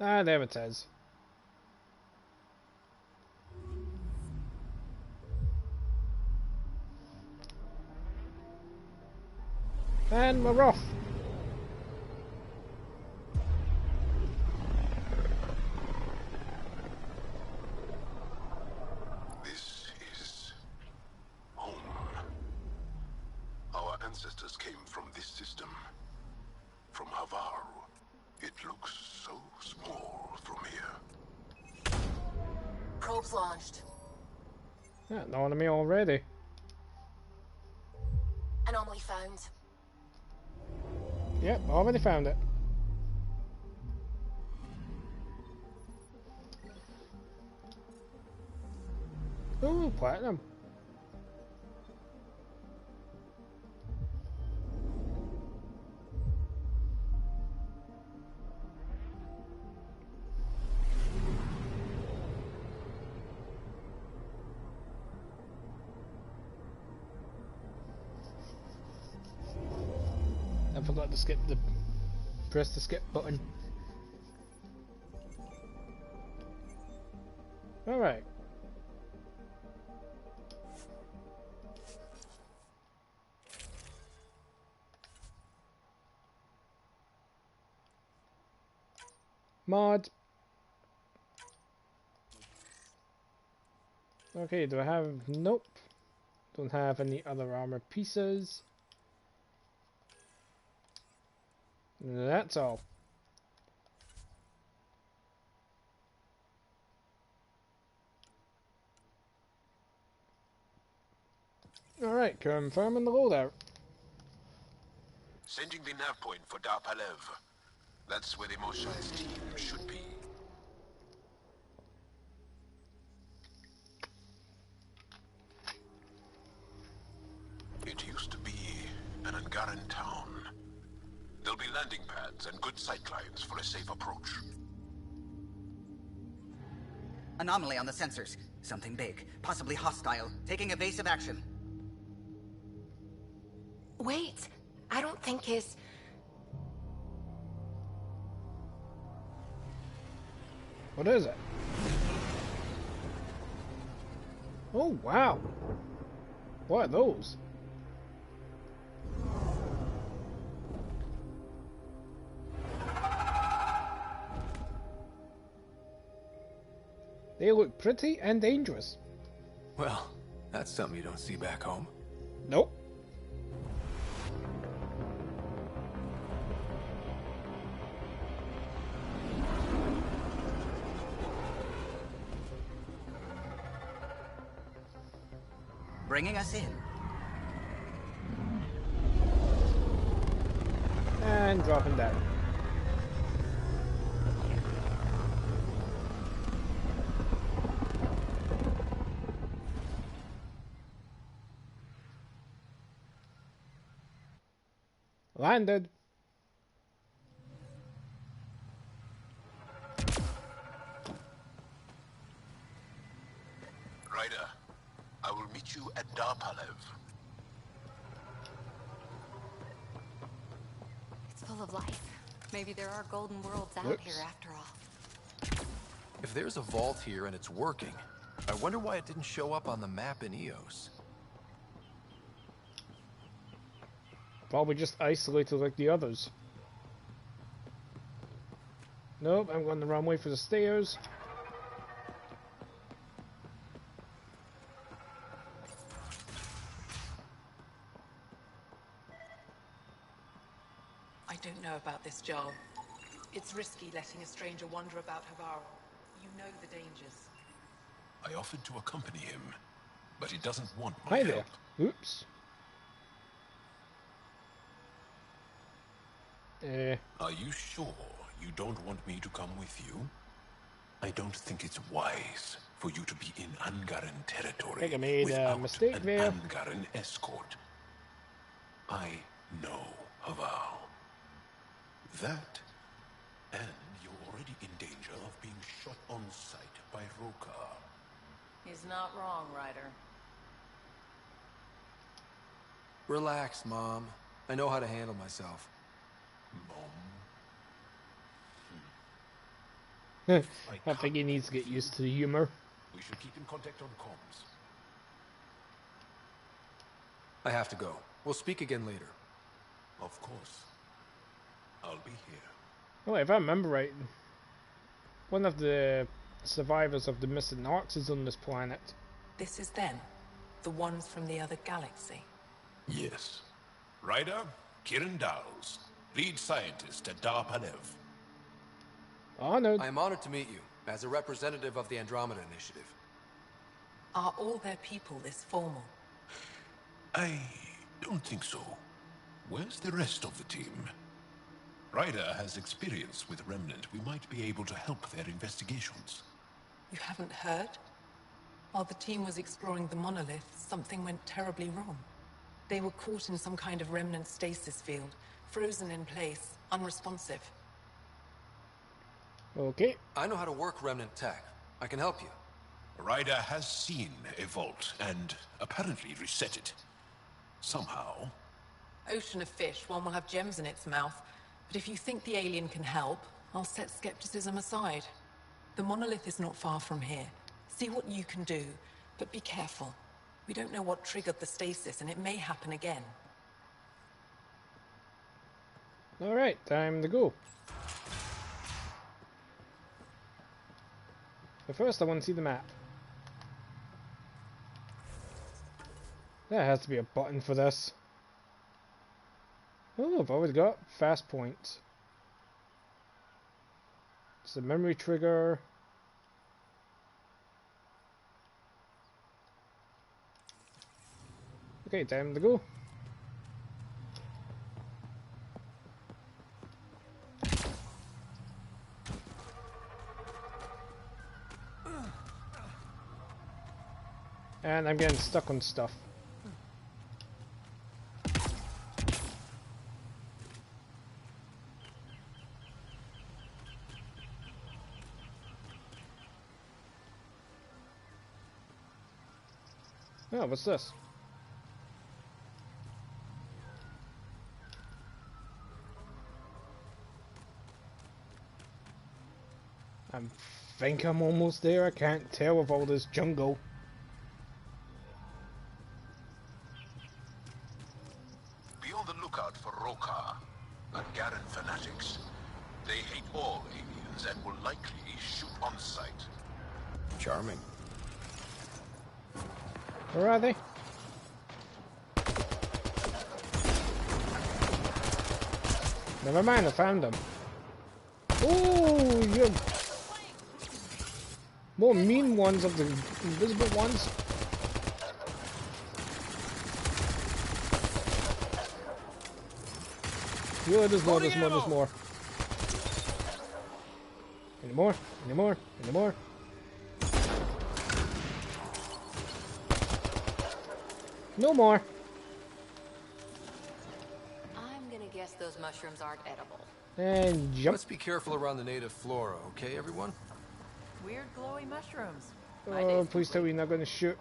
Speaker 1: Ah, there it is. And we're off.
Speaker 11: This is home. Our ancestors came from this system. From Havaru. It looks so small from here.
Speaker 14: Probes launched.
Speaker 1: Yeah, knowing me already.
Speaker 14: Anomaly found.
Speaker 1: Yep, already found it. Ooh, platinum. I forgot to press the skip button. Alright. Mod. Okay, do I have... Nope. Don't have any other armor pieces. That's all. Alright, confirming the loadout.
Speaker 11: Sending the nav point for Darpalev. That's where the Moshai's team should be. It used to be an Angaran town. There'll be landing pads and good sightlines for a safe approach.
Speaker 2: Anomaly on the sensors. Something big, possibly hostile, taking evasive action.
Speaker 14: Wait, I don't think his...
Speaker 1: What is it? Oh, wow. What are those? They look pretty and dangerous.
Speaker 3: Well, that's something you don't see back home.
Speaker 1: Nope.
Speaker 2: Bringing us in.
Speaker 1: And dropping down. Landed.
Speaker 11: Ryder, I will meet you at Darpalev.
Speaker 5: It's full of life. Maybe there are golden worlds out here after all.
Speaker 3: If there's a vault here and it's working, I wonder why it didn't show up on the map in Eos.
Speaker 1: Probably just isolated like the others. Nope, I'm going the wrong way for the stairs.
Speaker 12: I don't know about this, Joel. It's risky letting a stranger wander about Havara. You know the dangers.
Speaker 11: I offered to accompany him, but he doesn't want my
Speaker 1: Hi
Speaker 11: help.
Speaker 1: there. Oops.
Speaker 11: Are you sure you don't want me to come with you? I don't think it's wise for you to be in Angaran territory
Speaker 1: I think I made a mistake
Speaker 11: an
Speaker 1: there.
Speaker 11: Angaran escort. I know Havar. That, and you're already in danger of being shot on sight by Rokar.
Speaker 12: He's not wrong, Ryder.
Speaker 3: Relax, Mom. I know how to handle myself.
Speaker 1: I think he needs to get used to the humor.
Speaker 11: We should keep in contact on comms.
Speaker 3: I have to go. We'll speak again later.
Speaker 11: Of course. I'll be here.
Speaker 1: Oh, if I remember right, one of the survivors of the missing Arks is on this planet.
Speaker 12: This is them, the ones from the other galaxy.
Speaker 11: Yes. Ryder, Kiran Dowles, lead scientist at Darpalev.
Speaker 1: Honored.
Speaker 3: I am honored to meet you, as a representative of the Andromeda Initiative.
Speaker 12: Are all their people this formal?
Speaker 11: I don't think so. Where's the rest of the team? Ryder has experience with Remnant. We might be able to help their investigations.
Speaker 12: You haven't heard? While the team was exploring the monolith, something went terribly wrong. They were caught in some kind of remnant stasis field, frozen in place, unresponsive.
Speaker 1: Okay.
Speaker 3: I know how to work Remnant tech. I can help you.
Speaker 11: Ryder has seen a vault and apparently reset it. Somehow.
Speaker 12: Ocean of fish, one will have gems in its mouth. But if you think the alien can help, I'll set skepticism aside. The monolith is not far from here. See what you can do, but be careful. We don't know what triggered the stasis, and it may happen again.
Speaker 1: Alright, time to go. But first I want to see the map. There has to be a button for this. Oh, I've already got fast points. It's a memory trigger. Okay, time to go. And I'm getting stuck on stuff. Oh, what's this? I think I'm almost there. I can't tell with all this jungle.
Speaker 11: Be on the lookout for Rokar and Garen fanatics. They hate all aliens and will likely shoot on sight.
Speaker 15: Charming.
Speaker 1: Where are they? Never mind, I found them. Oh, you're more mean ones of the invisible ones. Yeah, there's more, there's more, there's more. Any more? Any more? Any more? No more.
Speaker 5: I'm gonna guess those mushrooms aren't edible.
Speaker 1: And jump.
Speaker 3: Let's be careful around the native flora, okay, everyone?
Speaker 16: Weird glowy mushrooms.
Speaker 1: Oh, please tell me you're not going to shoot.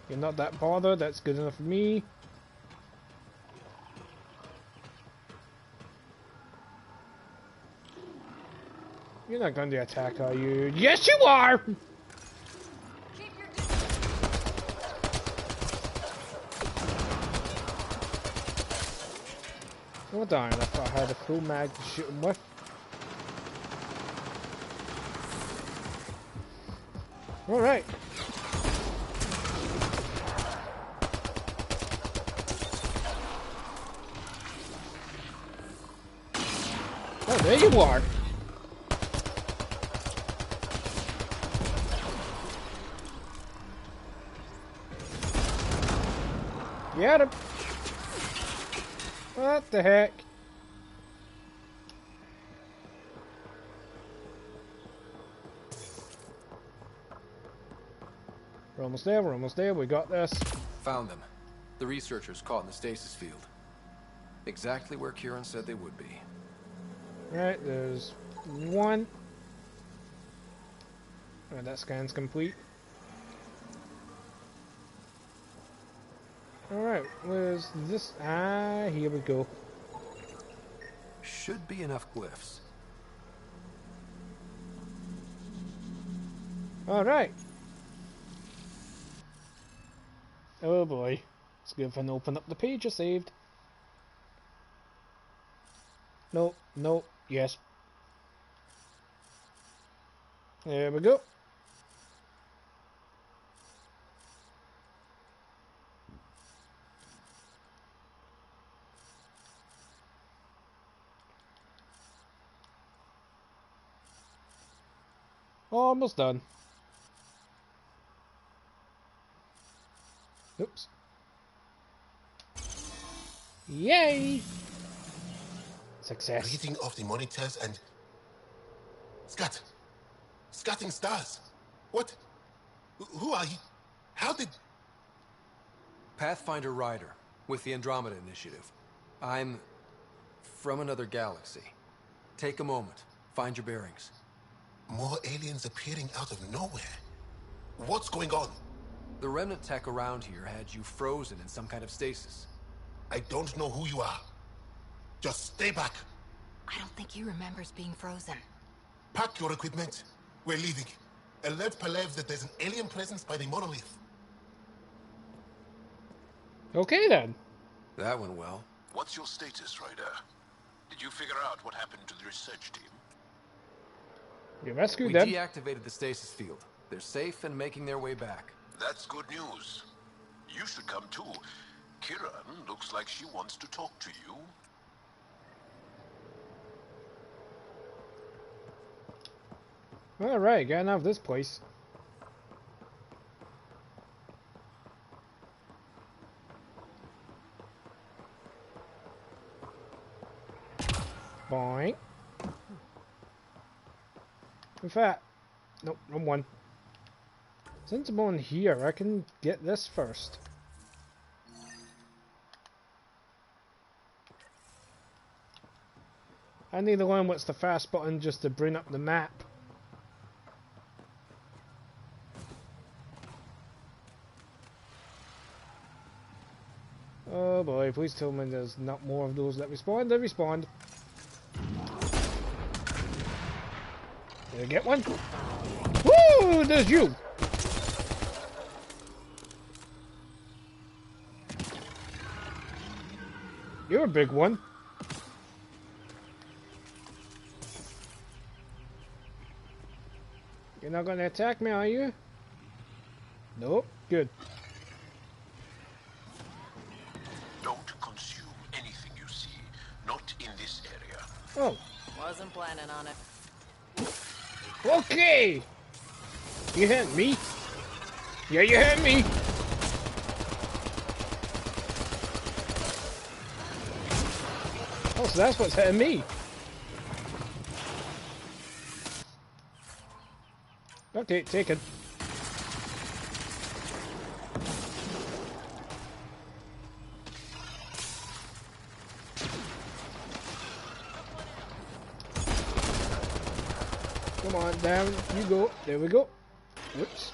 Speaker 1: You're not that bothered, that's good enough for me. You're not going to attack, are you? Yes, you are! Oh darn, I thought I had a full mag to shoot him with. Alright. Oh, there you are! Get him! What the heck? We're almost there, we're almost there, we got this.
Speaker 3: Found them. The researchers caught in the stasis field. Exactly where Kieran said they would be.
Speaker 1: Right, there's one. Oh, that scan's complete. Alright, where's this? Ah, here we go.
Speaker 3: Should be enough glyphs.
Speaker 1: Alright. Oh boy. Let's go if I open up the page I saved. Nope, nope, yes. There we go. Almost done. Oops. Yay! Success.
Speaker 11: Reading off the monitors and... Scatting stars. What? Who are you? How did...
Speaker 3: Pathfinder Rider, with the Andromeda Initiative. I'm... from another galaxy. Take a moment. Find your bearings.
Speaker 11: More aliens appearing out of nowhere. What's going on?
Speaker 3: The remnant tech around here had you frozen in some kind of stasis.
Speaker 11: I don't know who you are. Just stay back.
Speaker 5: I don't think he remembers being frozen.
Speaker 11: Pack your equipment. We're leaving. Alert Palev that there's an alien presence by the monolith.
Speaker 1: Okay then.
Speaker 3: That went well.
Speaker 11: What's your status, Ryder? Did you figure out what happened to the research team?
Speaker 1: You rescued
Speaker 3: We
Speaker 1: them.
Speaker 3: deactivated the stasis field. They're safe and making their way back.
Speaker 11: That's good news. You should come too. Kiran looks like she wants to talk to you.
Speaker 1: Alright, getting out of this place. Boing. In fact, nope, wrong one. Since I'm on here, I can get this first. I need to learn what's the fast button just to bring up the map. Oh boy, please tell me there's not more of those that respawn. They respawned. Did I get one? Woo! There's you! You're a big one. You're not gonna attack me, are you? Nope. Good.
Speaker 11: Don't consume anything you see. Not in this area.
Speaker 1: Oh.
Speaker 16: Wasn't planning on it.
Speaker 1: Okay! You hit me? Yeah, you hit me! Oh, so that's what's hitting me. Okay, taken. Come on, down you go. There we go. Whoops.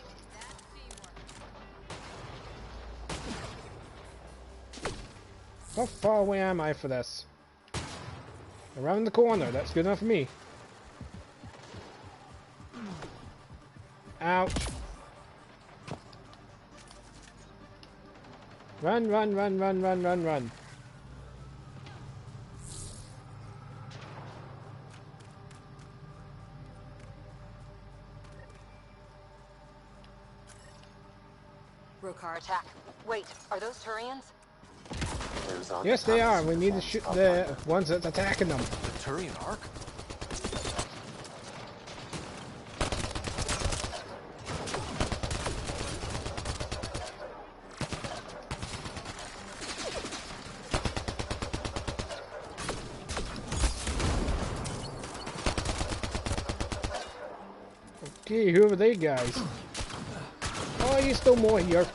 Speaker 1: How far away am I for this? Around the corner. That's good enough for me. Ouch. Run, run, run, run, run, run, run.
Speaker 5: Rokar attack. Wait, are those Turians?
Speaker 1: Yes, they are. We need to shoot the ones that's attacking them.
Speaker 3: The Turian Ark?
Speaker 1: Okay, who are they guys? Oh, you still more here.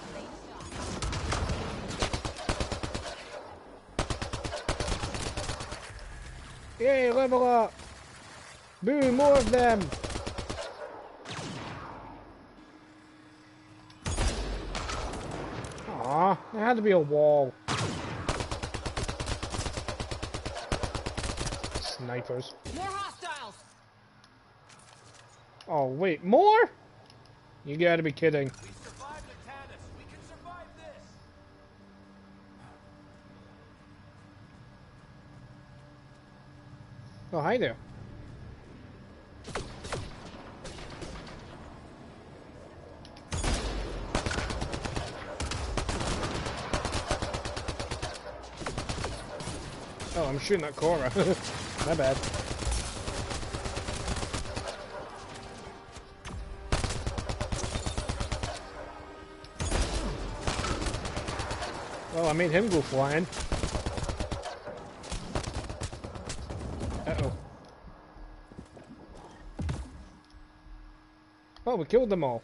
Speaker 1: Yay, level up! Boom, more of them! Aw, there had to be a wall. Snipers.
Speaker 16: More hostiles!
Speaker 1: Oh, wait, more? You gotta be kidding.
Speaker 8: We survived the Tannis. We can survive this.
Speaker 1: Oh, hi there. Oh, I'm shooting at Cora. My bad. Oh, I made him go flying. Uh-oh. Oh, we killed them all.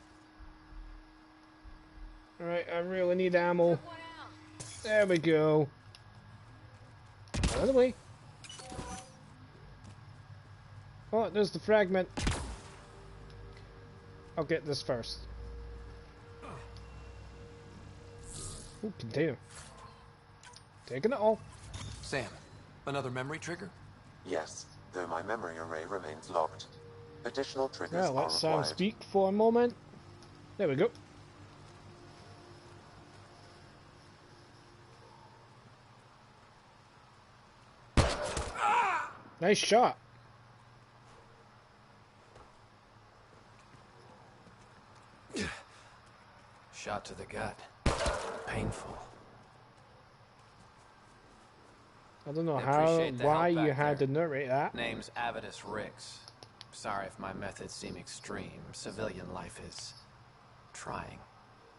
Speaker 1: Alright, I really need ammo. There we go. Out of the way. Oh, there's the fragment. I'll get this first. Ooh, container. Taking it all.
Speaker 3: Sam, another memory trigger?
Speaker 4: Yes, though my memory array remains locked. Additional triggers
Speaker 1: Well,
Speaker 4: are
Speaker 1: let Sam
Speaker 4: required.
Speaker 1: speak for a moment. There we go. Nice shot.
Speaker 17: Shot to the gut. Painful.
Speaker 1: I don't know
Speaker 17: Appreciate the
Speaker 1: why
Speaker 17: help
Speaker 1: you
Speaker 17: back
Speaker 1: had
Speaker 17: there.
Speaker 1: to narrate that.
Speaker 17: Name's Avidus Rix. Sorry if my methods seem extreme. Civilian life is trying.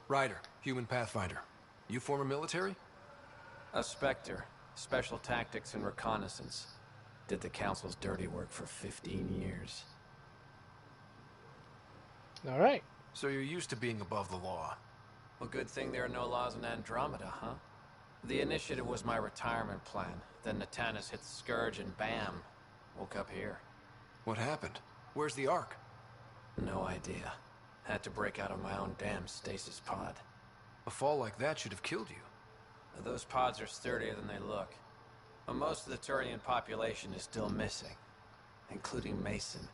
Speaker 3: Ryder, human pathfinder. You former military?
Speaker 17: A Spectre. Special tactics and reconnaissance. Did the Council's dirty work for 15 years.
Speaker 1: Alright.
Speaker 3: So you're used to being above the law.
Speaker 17: Well, good thing there are no laws in Andromeda, huh? The initiative was my retirement plan. Then Natanus hit the Scourge and bam, woke up here.
Speaker 3: What happened? Where's the Ark?
Speaker 17: No idea. Had to break out of my own damn stasis pod.
Speaker 3: A fall like that should have killed you.
Speaker 17: Those pods are sturdier than they look. But most of the Turian population is still missing, including Mason,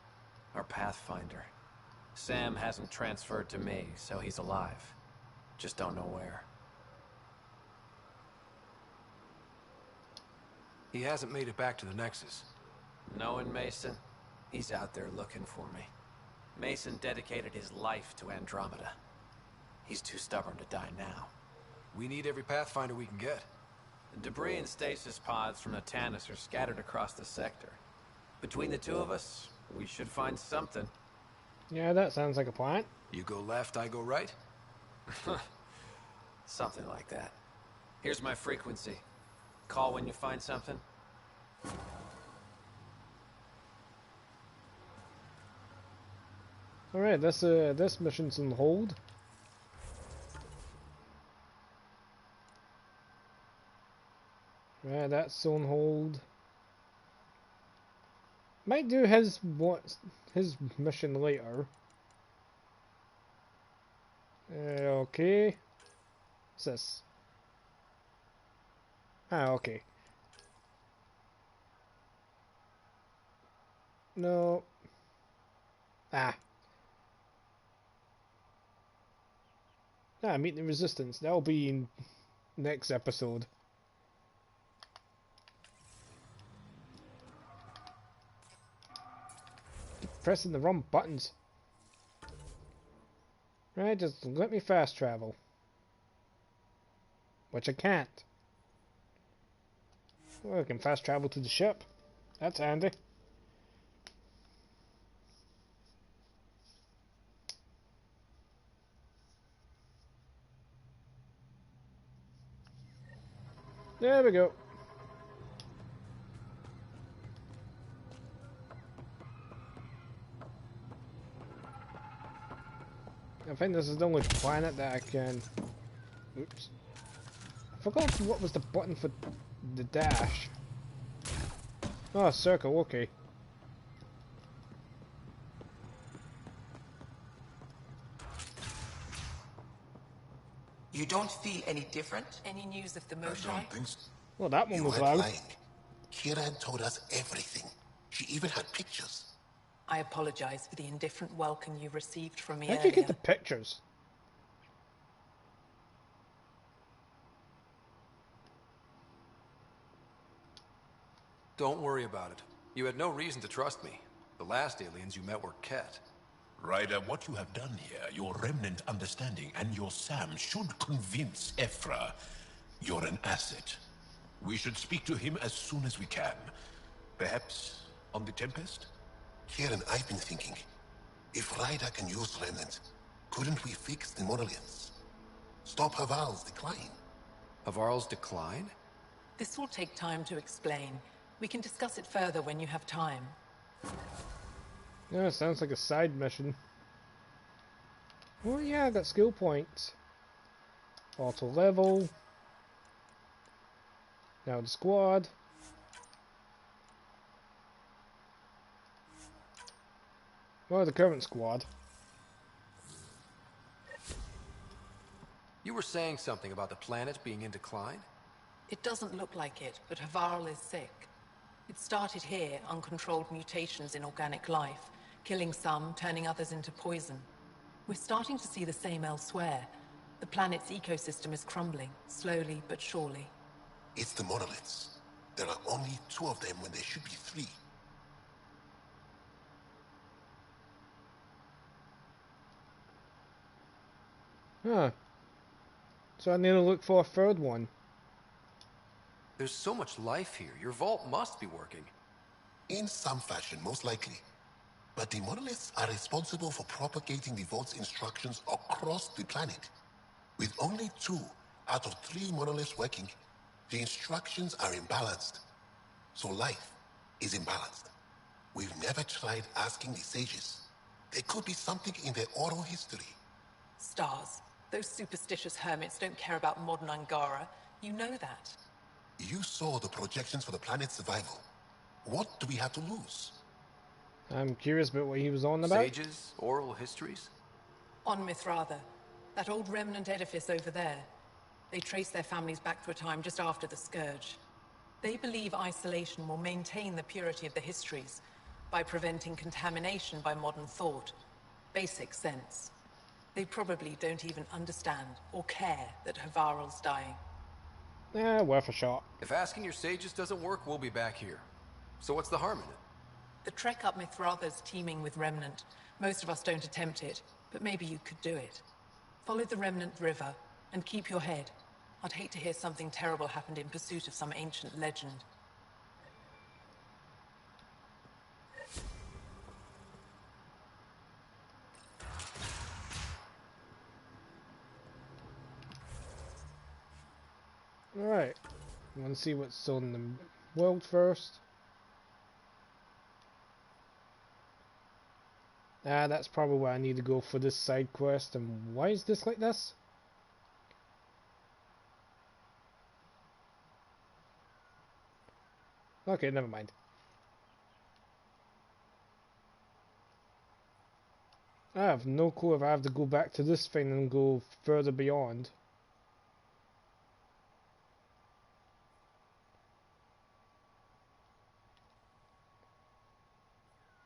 Speaker 17: our Pathfinder. Sam hasn't transferred to me, so he's alive. Just don't know where.
Speaker 3: He hasn't made it back to the Nexus.
Speaker 17: Knowing Mason, he's out there looking for me. Mason dedicated his life to Andromeda. He's too stubborn to die now.
Speaker 3: We need every Pathfinder we can get.
Speaker 17: The debris and stasis pods from Natanus are scattered across the sector. Between the two of us, we should find something.
Speaker 1: Yeah, that sounds like a plan.
Speaker 3: You go left, I go right?
Speaker 17: Something like that. Here's my frequency. Call when you find something.
Speaker 1: Alright, this mission's on hold. Right, that's on hold. Might do his mission later. Okay. What's this? Ah, okay. No. Ah. Ah, meet the resistance. That'll be in next episode. Pressing the wrong buttons. Right, just let me fast travel. Which I can't. Well, I can fast travel to the ship. That's handy. There we go. I think this is the only planet that I can... Oops. I forgot what was the button for the dash. Oh, circle, okay.
Speaker 2: You don't feel any different?
Speaker 12: Any news of the Moshae?
Speaker 11: I don't think so.
Speaker 1: Well, that one
Speaker 11: You
Speaker 1: was
Speaker 11: weren't
Speaker 1: loud.
Speaker 11: lying. Kieran told us everything. She even had pictures.
Speaker 12: I apologize for the indifferent welcome you received from me
Speaker 1: How'd
Speaker 12: earlier.
Speaker 1: you get the pictures?
Speaker 3: Don't worry about it. You had no reason to trust me. The last aliens you met were Ket.
Speaker 11: Ryder, what you have done here, your remnant understanding and your Sam should convince Ephra you're an asset. We should speak to him as soon as we can. Perhaps on the Tempest? Kieran, I've been thinking. If Ryder can use remnant, couldn't we fix the monoliths? Stop Haval's decline?
Speaker 3: Havarl's decline?
Speaker 12: This will take time to explain. We can discuss it further when you have time.
Speaker 1: Yeah, sounds like a side mission. Oh yeah, I got skill points. Auto level. Now the squad. Well, the current squad.
Speaker 3: You were saying something about the planet being in decline?
Speaker 12: It doesn't look like it, but Havarl is sick. It started here, uncontrolled mutations in organic life, killing some, turning others into poison. We're starting to see the same elsewhere. The planet's ecosystem is crumbling, slowly but surely.
Speaker 11: It's the monoliths. There are only 2 of them when there should be 3.
Speaker 1: Huh. So I need to look for a 3rd one.
Speaker 3: There's so much life here. Your vault must be working.
Speaker 11: In some fashion, most likely. But the monoliths are responsible for propagating the vault's instructions across the planet. With only 2 out of 3 monoliths working, the instructions are imbalanced. So life is imbalanced. We've never tried asking the sages. There could be something in their oral history.
Speaker 12: Stars. Those superstitious hermits don't care about modern Angara. You know that.
Speaker 11: You saw the projections for the planet's survival. What do we have to lose?
Speaker 1: I'm curious about what he was on about.
Speaker 3: Sages? Oral histories?
Speaker 12: On Mithratha. That old remnant edifice over there. They trace their families back to a time just after the Scourge. They believe isolation will maintain the purity of the histories by preventing contamination by modern thought. Basic sense. They probably don't even understand or care that Havarl's dying.
Speaker 1: Worth a shot.
Speaker 3: If asking your sages doesn't work, we'll be back here. So what's the harm in it?
Speaker 12: The trek up Mithratha's teeming with Remnant. Most of us don't attempt it, but maybe you could do it. Follow the Remnant River, and keep your head. I'd hate to hear something terrible happened in pursuit of some ancient legend.
Speaker 1: Alright. I want to see what's on the world first. That's probably where I need to go for this side quest. And why is this like this? Okay, never mind. I have no clue if I have to go back to this thing and go further beyond.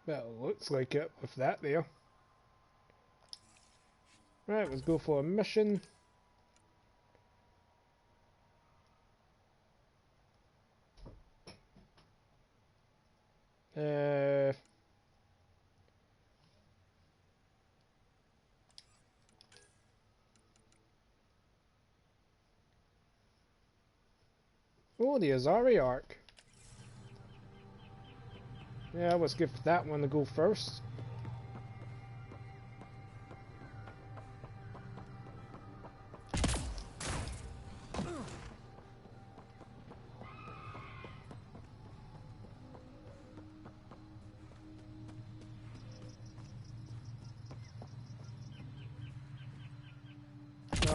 Speaker 1: Well, it looks like it with that there. Right, let's go for a mission. Oh, the Azari Arc. Yeah, let's give that one to go first.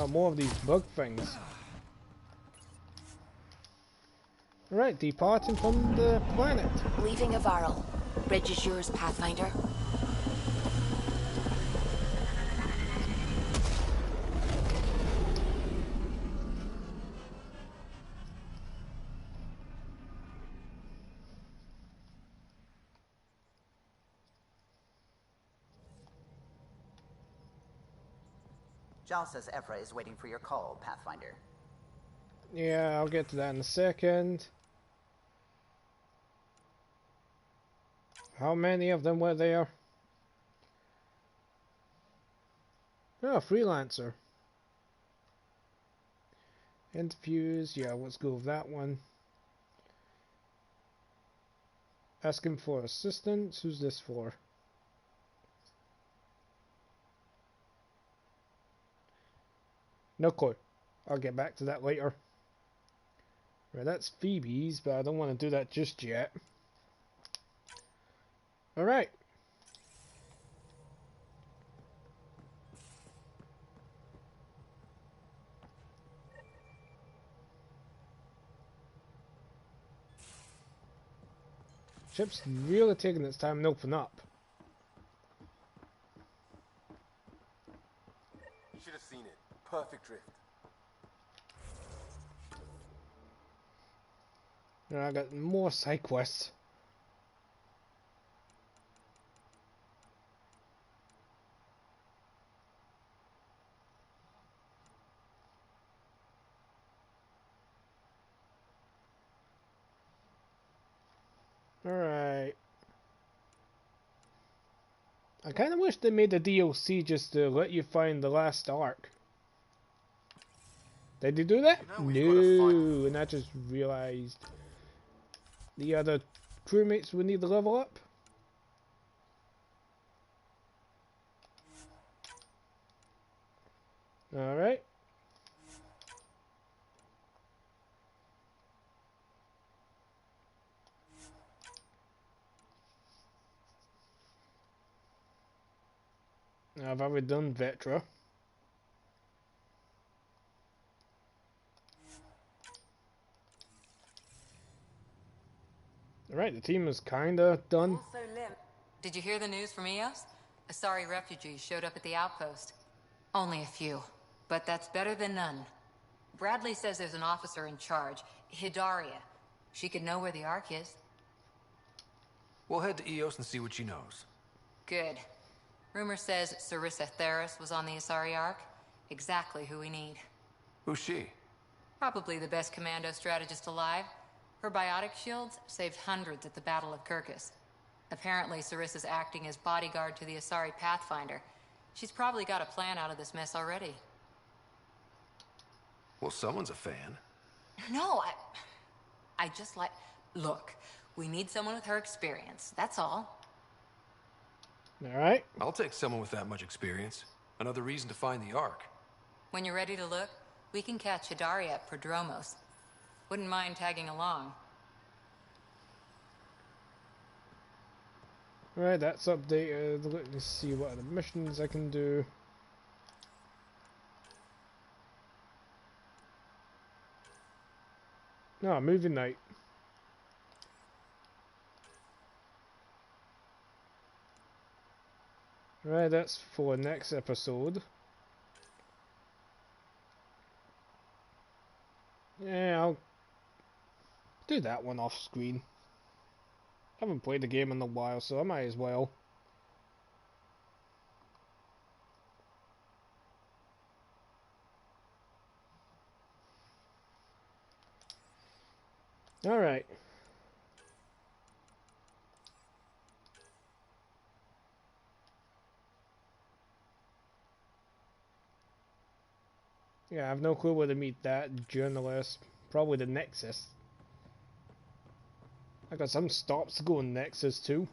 Speaker 1: More of these bug things. Alright, departing from the planet.
Speaker 14: Leaving Havarl. Bridge is yours, Pathfinder.
Speaker 2: Jal says Ephra is waiting for your call, Pathfinder.
Speaker 1: Yeah, I'll get to that in a second. How many of them were there? Oh, freelancer. Interviews, yeah, let's go with that one. Asking for assistance, who's this for? No clue. I'll get back to that later. Right, that's Phoebe's, but I don't want to do that just yet. Alright. Ship's really taking its time to open up.
Speaker 9: You should have seen it. Perfect drift.
Speaker 1: And I got more side quests. Alright. I kind of wish they made a DLC just to let you find the last arc. Did they do that? No, and I just realized the other crewmates would need to level up. Alright. I've already done Vetra. Alright, the team is kinda done.
Speaker 5: Did you hear the news from Eos? Asari refugees showed up at the outpost. Only a few, but that's better than none. Bradley says there's an officer in charge, Hidaria. She could know where the Ark is.
Speaker 3: We'll head to Eos and see what she knows.
Speaker 5: Good. Rumor says Sarissa Theris was on the Asari Ark. Exactly who we need.
Speaker 3: Who's she?
Speaker 5: Probably the best commando strategist alive. Her biotic shields saved hundreds at the Battle of Kirkus. Apparently, Sarissa's acting as bodyguard to the Asari Pathfinder. She's probably got a plan out of this mess already.
Speaker 3: Well, someone's a fan.
Speaker 5: No, I just like... Look, we need someone with her experience, that's all.
Speaker 1: Alright.
Speaker 3: I'll take someone with that much experience. Another reason to find the Ark.
Speaker 5: When you're ready to look, we can catch Hidaria at Prodromos. Wouldn't mind tagging along.
Speaker 1: Alright, that's updated. Let me see what other missions I can do. No, movie night. Right, that's for next episode. Yeah, I'll do that one off screen. Haven't played the game in a while, so I might as well. Alright. Yeah, I have no clue where to meet that journalist. Probably the Nexus. I got some stops to go in Nexus too.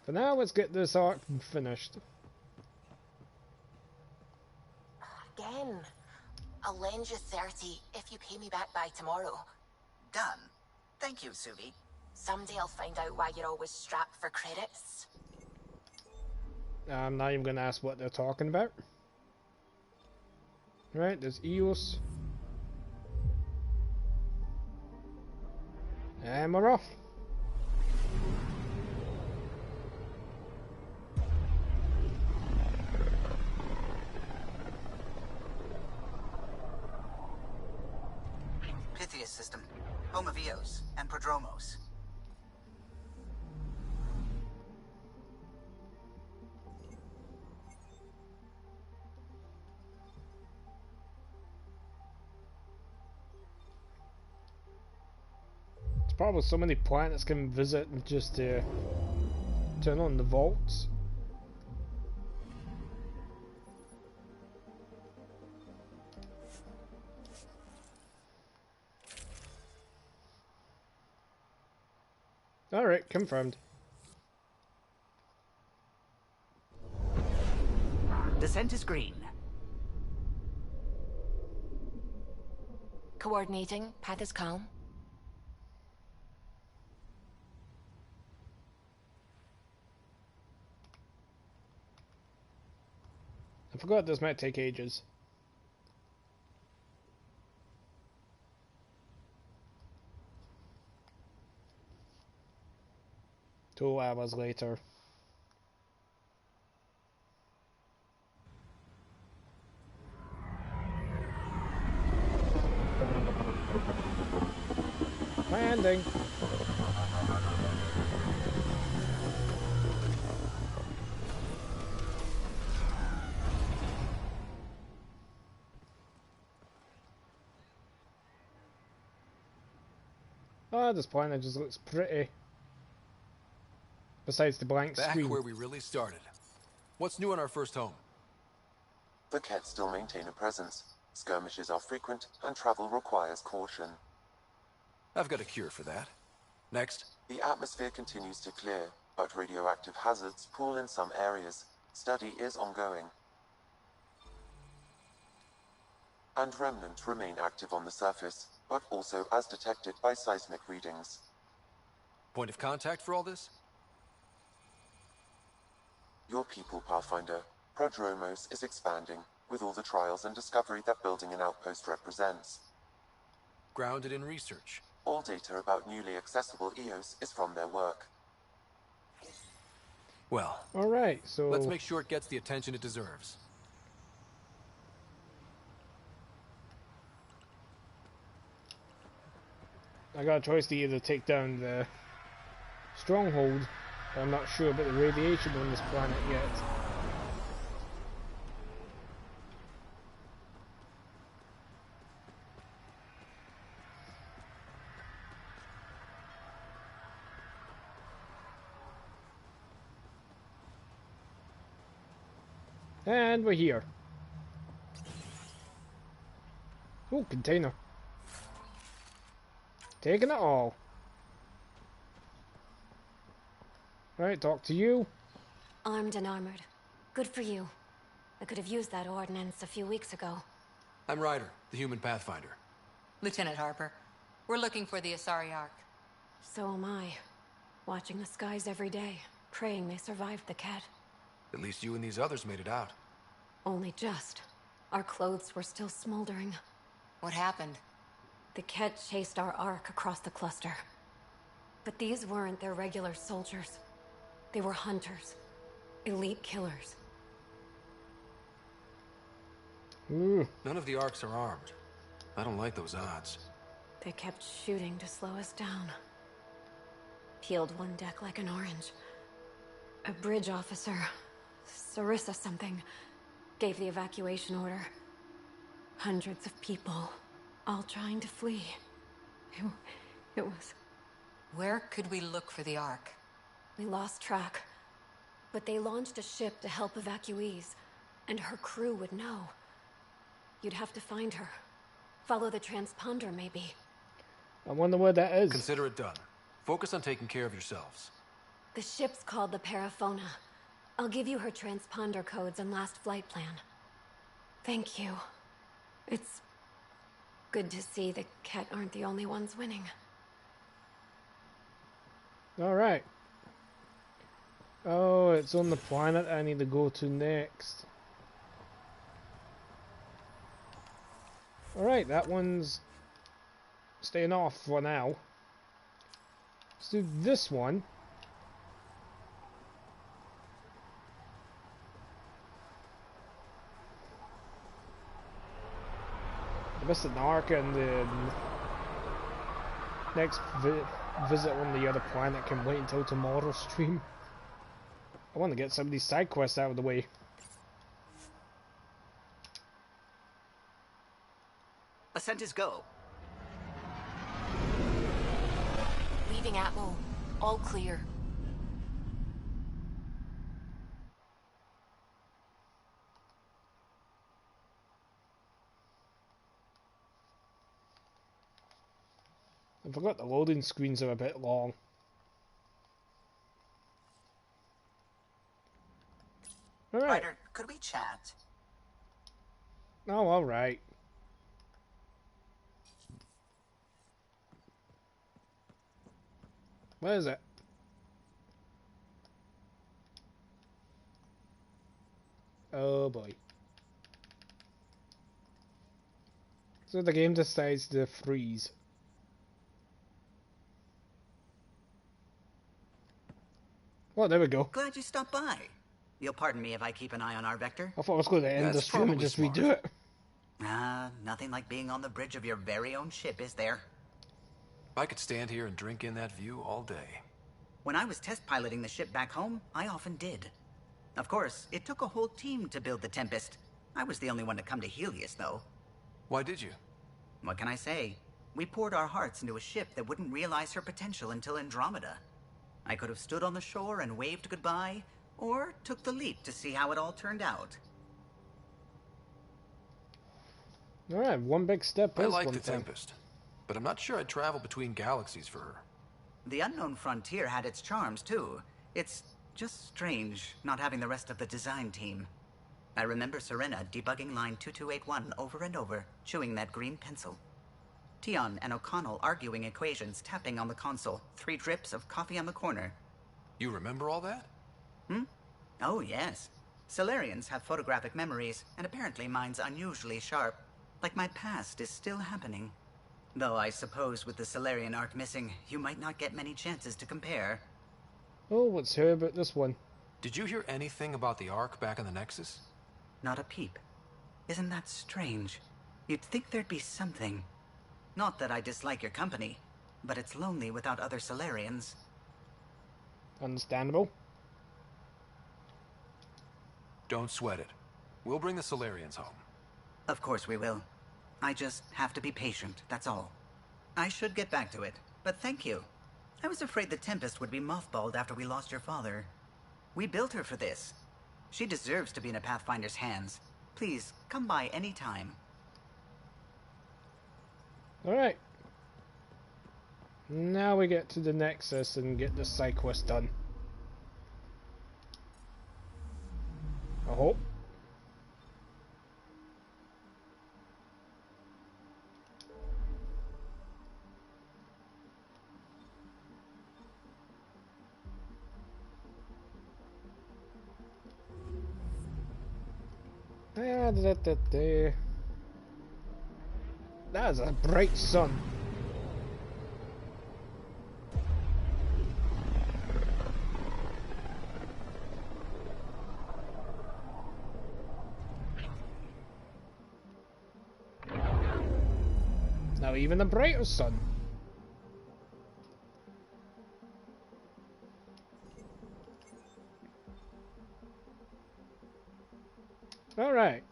Speaker 1: For now, let's get this arc finished.
Speaker 18: Again. I'll lend you 30 if you pay me back by tomorrow.
Speaker 2: Done. Thank you, Suvi.
Speaker 18: Someday I'll find out why you're always strapped for credits.
Speaker 1: I'm not even gonna ask what they're talking about. Right, there's Eos. And we're off.
Speaker 2: Pythias system, home of Eos and Prodromos.
Speaker 1: There's probably so many planets can visit just to turn on the vaults. Alright, confirmed.
Speaker 19: Descent is green.
Speaker 18: Coordinating. Path is calm.
Speaker 1: I forgot this might take ages. Two hours later. landing. Oh, this planet just looks pretty. Besides the blank screen.
Speaker 3: Back where we really started. What's new on our first home?
Speaker 4: The Kett still maintain a presence. Skirmishes are frequent, and travel requires caution.
Speaker 3: I've got a cure for that. Next.
Speaker 4: The atmosphere continues to clear, but radioactive hazards pool in some areas. Study is ongoing. And remnant remain active on the surface, but also as detected by seismic readings.
Speaker 3: Point of contact for all this?
Speaker 4: Your people, Pathfinder. Prodromos is expanding, with all the trials and discovery that building an outpost represents.
Speaker 3: Grounded in research.
Speaker 4: All data about newly accessible EOS is from their work.
Speaker 3: Well,
Speaker 1: alright, so
Speaker 3: let's make sure it gets the attention it deserves.
Speaker 1: I got a choice to either take down the stronghold, but I'm not sure about the radiation on this planet yet. And we're here. Oh, container. Taking it all. Right, talk to you.
Speaker 14: Armed and armored. Good for you. I could have used that ordnance a few weeks ago.
Speaker 3: I'm Ryder, the human pathfinder.
Speaker 5: Lieutenant Harper, we're looking for the Asari Ark.
Speaker 14: So am I. Watching the skies every day, praying they survived the Kett.
Speaker 3: At least you and these others made it out.
Speaker 14: Only just. Our clothes were still smoldering.
Speaker 5: What happened?
Speaker 14: The Kett chased our Ark across the cluster. But these weren't their regular soldiers. They were hunters. Elite killers.
Speaker 3: None of the Arks are armed. I don't like those odds.
Speaker 14: They kept shooting to slow us down. Peeled one deck like an orange. A bridge officer, Sarissa something, gave the evacuation order. Hundreds of people, all trying to flee. It was...
Speaker 5: Where could we look for the Ark?
Speaker 14: We lost track. But they launched a ship to help evacuees, and her crew would know. You'd have to find her. Follow the transponder, maybe.
Speaker 1: I wonder where that is.
Speaker 3: Consider it done. Focus on taking care of yourselves.
Speaker 14: The ship's called the Paraphona. I'll give you her transponder codes and last flight plan. Thank you. It's good to see the Kett aren't the only ones winning.
Speaker 1: Alright. Oh, it's on the planet I need to go to next. Alright, that one's staying off for now. Let's do this one. I missed an arc and the next visit on the other planet can wait until tomorrow's stream. I want to get some of these side quests out of the way.
Speaker 19: Ascent is go.
Speaker 18: Leaving Atmo. All clear.
Speaker 1: I forgot the loading screens are a bit long. Alright.
Speaker 2: Ryder, could we chat?
Speaker 1: Oh, alright. Where is it? Oh boy. So the game decides to freeze. Well, there we go.
Speaker 2: Glad you stopped by. You'll pardon me if I keep an eye on our vector.
Speaker 1: I thought I was going to end the stream and just redo it.
Speaker 2: Nothing like being on the bridge of your very own ship, is there?
Speaker 3: I could stand here and drink in that view all day.
Speaker 2: When I was test piloting the ship back home, I often did. Of course, it took a whole team to build the Tempest. I was the only one to come to Helios, though.
Speaker 3: Why did you?
Speaker 2: What can I say? We poured our hearts into a ship that wouldn't realize her potential until Andromeda. I could have stood on the shore and waved goodbye, or took the leap to see how it all turned out.
Speaker 1: Alright, one big step
Speaker 3: I
Speaker 1: is
Speaker 3: like
Speaker 1: one
Speaker 3: the
Speaker 1: thing.
Speaker 3: Tempest, but I'm not sure I'd travel between galaxies for her.
Speaker 2: The unknown frontier had its charms, too. It's just strange not having the rest of the design team. I remember Serena debugging line 2281 over and over, chewing that green pencil. Tion and O'Connell arguing equations, tapping on the console, 3 drips of coffee on the corner.
Speaker 3: You remember all that?
Speaker 2: Oh, yes. Solarians have photographic memories, and apparently mine's unusually sharp. Like my past is still happening. Though I suppose with the Solarian arc missing, you might not get many chances to compare.
Speaker 1: Oh, let's hear about this one.
Speaker 3: Did you hear anything about the Ark back in the Nexus?
Speaker 2: Not a peep. Isn't that strange? You'd think there'd be something. Not that I dislike your company, but it's lonely without other Solarians.
Speaker 1: Understandable.
Speaker 3: Don't sweat it. We'll bring the Solarians home.
Speaker 2: Of course we will. I just have to be patient, that's all. I should get back to it, but thank you. I was afraid the Tempest would be mothballed after we lost your father. We built her for this. She deserves to be in a Pathfinder's hands. Please, come by any time.
Speaker 1: Alright. Now we get to the Nexus and get the side quest done. I hope. That is a bright sun. Now even a brighter sun. Alright.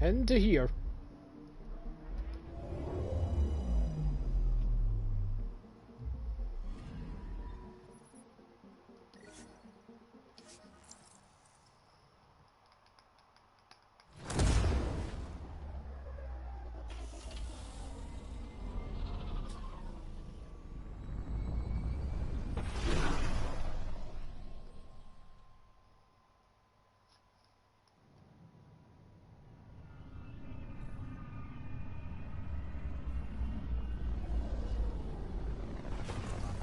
Speaker 1: Into here.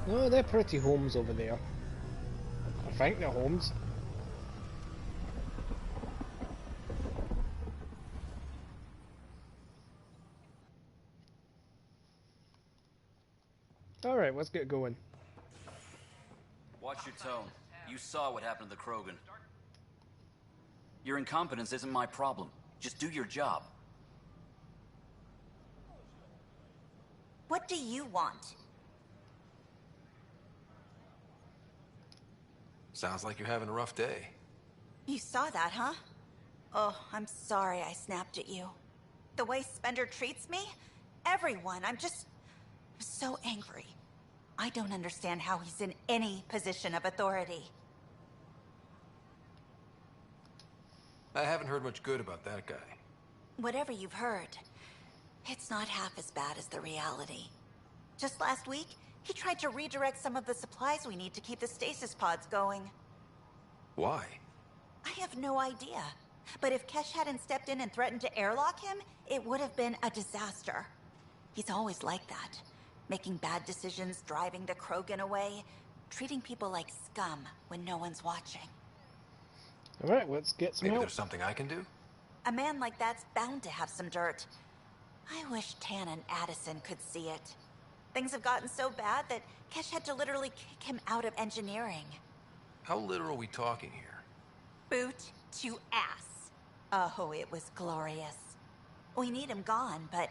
Speaker 1: No, they're pretty homes over there. I think they're homes. Alright, let's get going.
Speaker 20: Watch your tone. You saw what happened to the Krogan. Your incompetence isn't my problem. Just do your job.
Speaker 21: What do you want?
Speaker 3: Sounds like you're having a rough day.
Speaker 21: You saw that, huh? Oh, I'm sorry I snapped at you. The way Spender treats me? Everyone, I'm so angry. I don't understand how he's in any position of authority.
Speaker 3: I haven't heard much good about that guy.
Speaker 21: Whatever you've heard, it's not half as bad as the reality. Just last week, he tried to redirect some of the supplies we need to keep the stasis pods going.
Speaker 3: Why?
Speaker 21: I have no idea. But if Kesh hadn't stepped in and threatened to airlock him, it would have been a disaster. He's always like that. Making bad decisions, driving the Krogan away, treating people like scum when no one's watching.
Speaker 1: Alright, let's get some
Speaker 3: Maybe
Speaker 1: help.
Speaker 3: there's something I can do?
Speaker 21: A man like that's bound to have some dirt. I wish Tan and Addison could see it. Things have gotten so bad that Kesh had to literally kick him out of engineering.
Speaker 3: How literal are we talking here?
Speaker 21: Boot to ass. Oh, it was glorious. We need him gone, but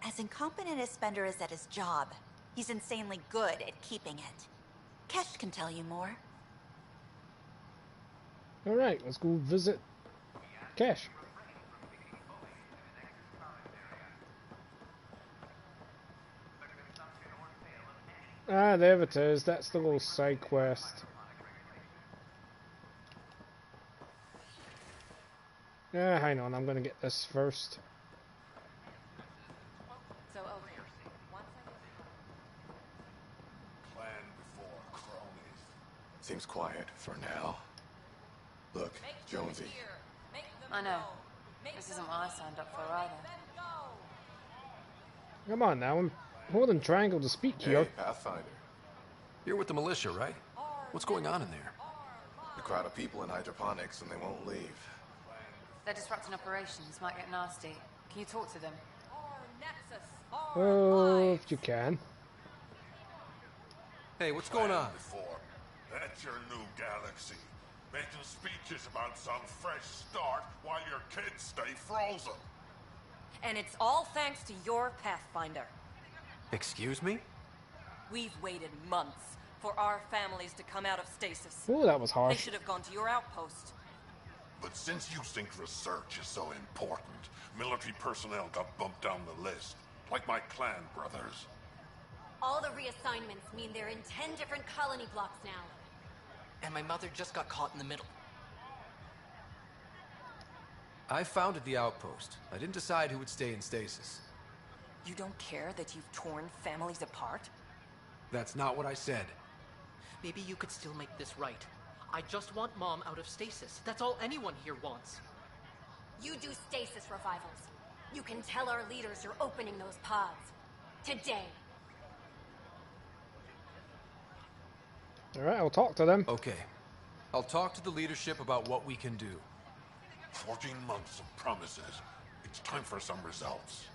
Speaker 21: as incompetent as Spender is at his job, He's insanely good at keeping it. Kesh can tell you more.
Speaker 1: Alright, let's go visit Kesh. Ah, there it is. That's the little side quest. Hang on, I'm gonna get this first.
Speaker 13: So, okay.
Speaker 7: Plan before cronies.
Speaker 15: Seems quiet for now. Look, Jonesy.
Speaker 13: I know. This isn't what I signed up for either.
Speaker 1: Come on now, I'm holding triangle to speak here.
Speaker 15: Hey, Pathfinder.
Speaker 3: You're with the militia, right? What's going on in there?
Speaker 15: A crowd of people in hydroponics and they won't leave.
Speaker 13: They're disrupting operations. Might get nasty. Can you talk to them?
Speaker 1: Oh, if you can.
Speaker 3: Hey, what's going on?
Speaker 6: Before. That's your new galaxy. Making speeches about some fresh start while your kids stay frozen.
Speaker 16: And it's all thanks to your Pathfinder.
Speaker 3: Excuse me?
Speaker 16: We've waited months for our families to come out of stasis.
Speaker 1: Oh, that was
Speaker 16: They
Speaker 1: harsh.
Speaker 16: should have gone to your outpost.
Speaker 6: But since you think research is so important, military personnel got bumped down the list. Like my clan brothers.
Speaker 10: All the reassignments mean they're in 10 different colony blocks now.
Speaker 8: And my mother just got caught in the middle.
Speaker 3: I founded the outpost. I didn't decide who would stay in stasis.
Speaker 16: You don't care that you've torn families apart?
Speaker 3: That's not what I said.
Speaker 8: Maybe you could still make this right. I just want Mom out of stasis. That's all anyone here wants.
Speaker 10: You do stasis revivals. You can tell our leaders you're opening those pods. Today.
Speaker 1: Alright, I'll talk to them.
Speaker 3: Okay. I'll talk to the leadership about what we can do.
Speaker 6: 14 months of promises. It's time for some results.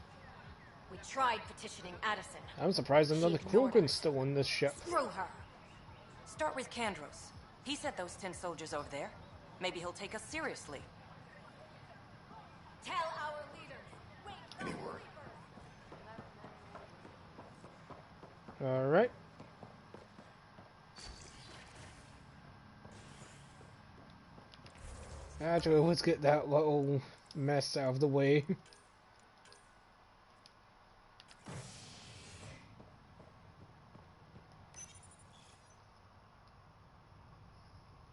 Speaker 10: We tried petitioning Addison.
Speaker 1: I'm surprised another
Speaker 10: She ignored
Speaker 1: Krogan's still on this ship.
Speaker 10: Screw her.
Speaker 16: Start with Kandros. He sent those 10 soldiers over there. Maybe he'll take us seriously.
Speaker 10: Tell our leaders. Wait.
Speaker 15: Any word?
Speaker 1: Alright. Actually, let's get that little mess out of the way.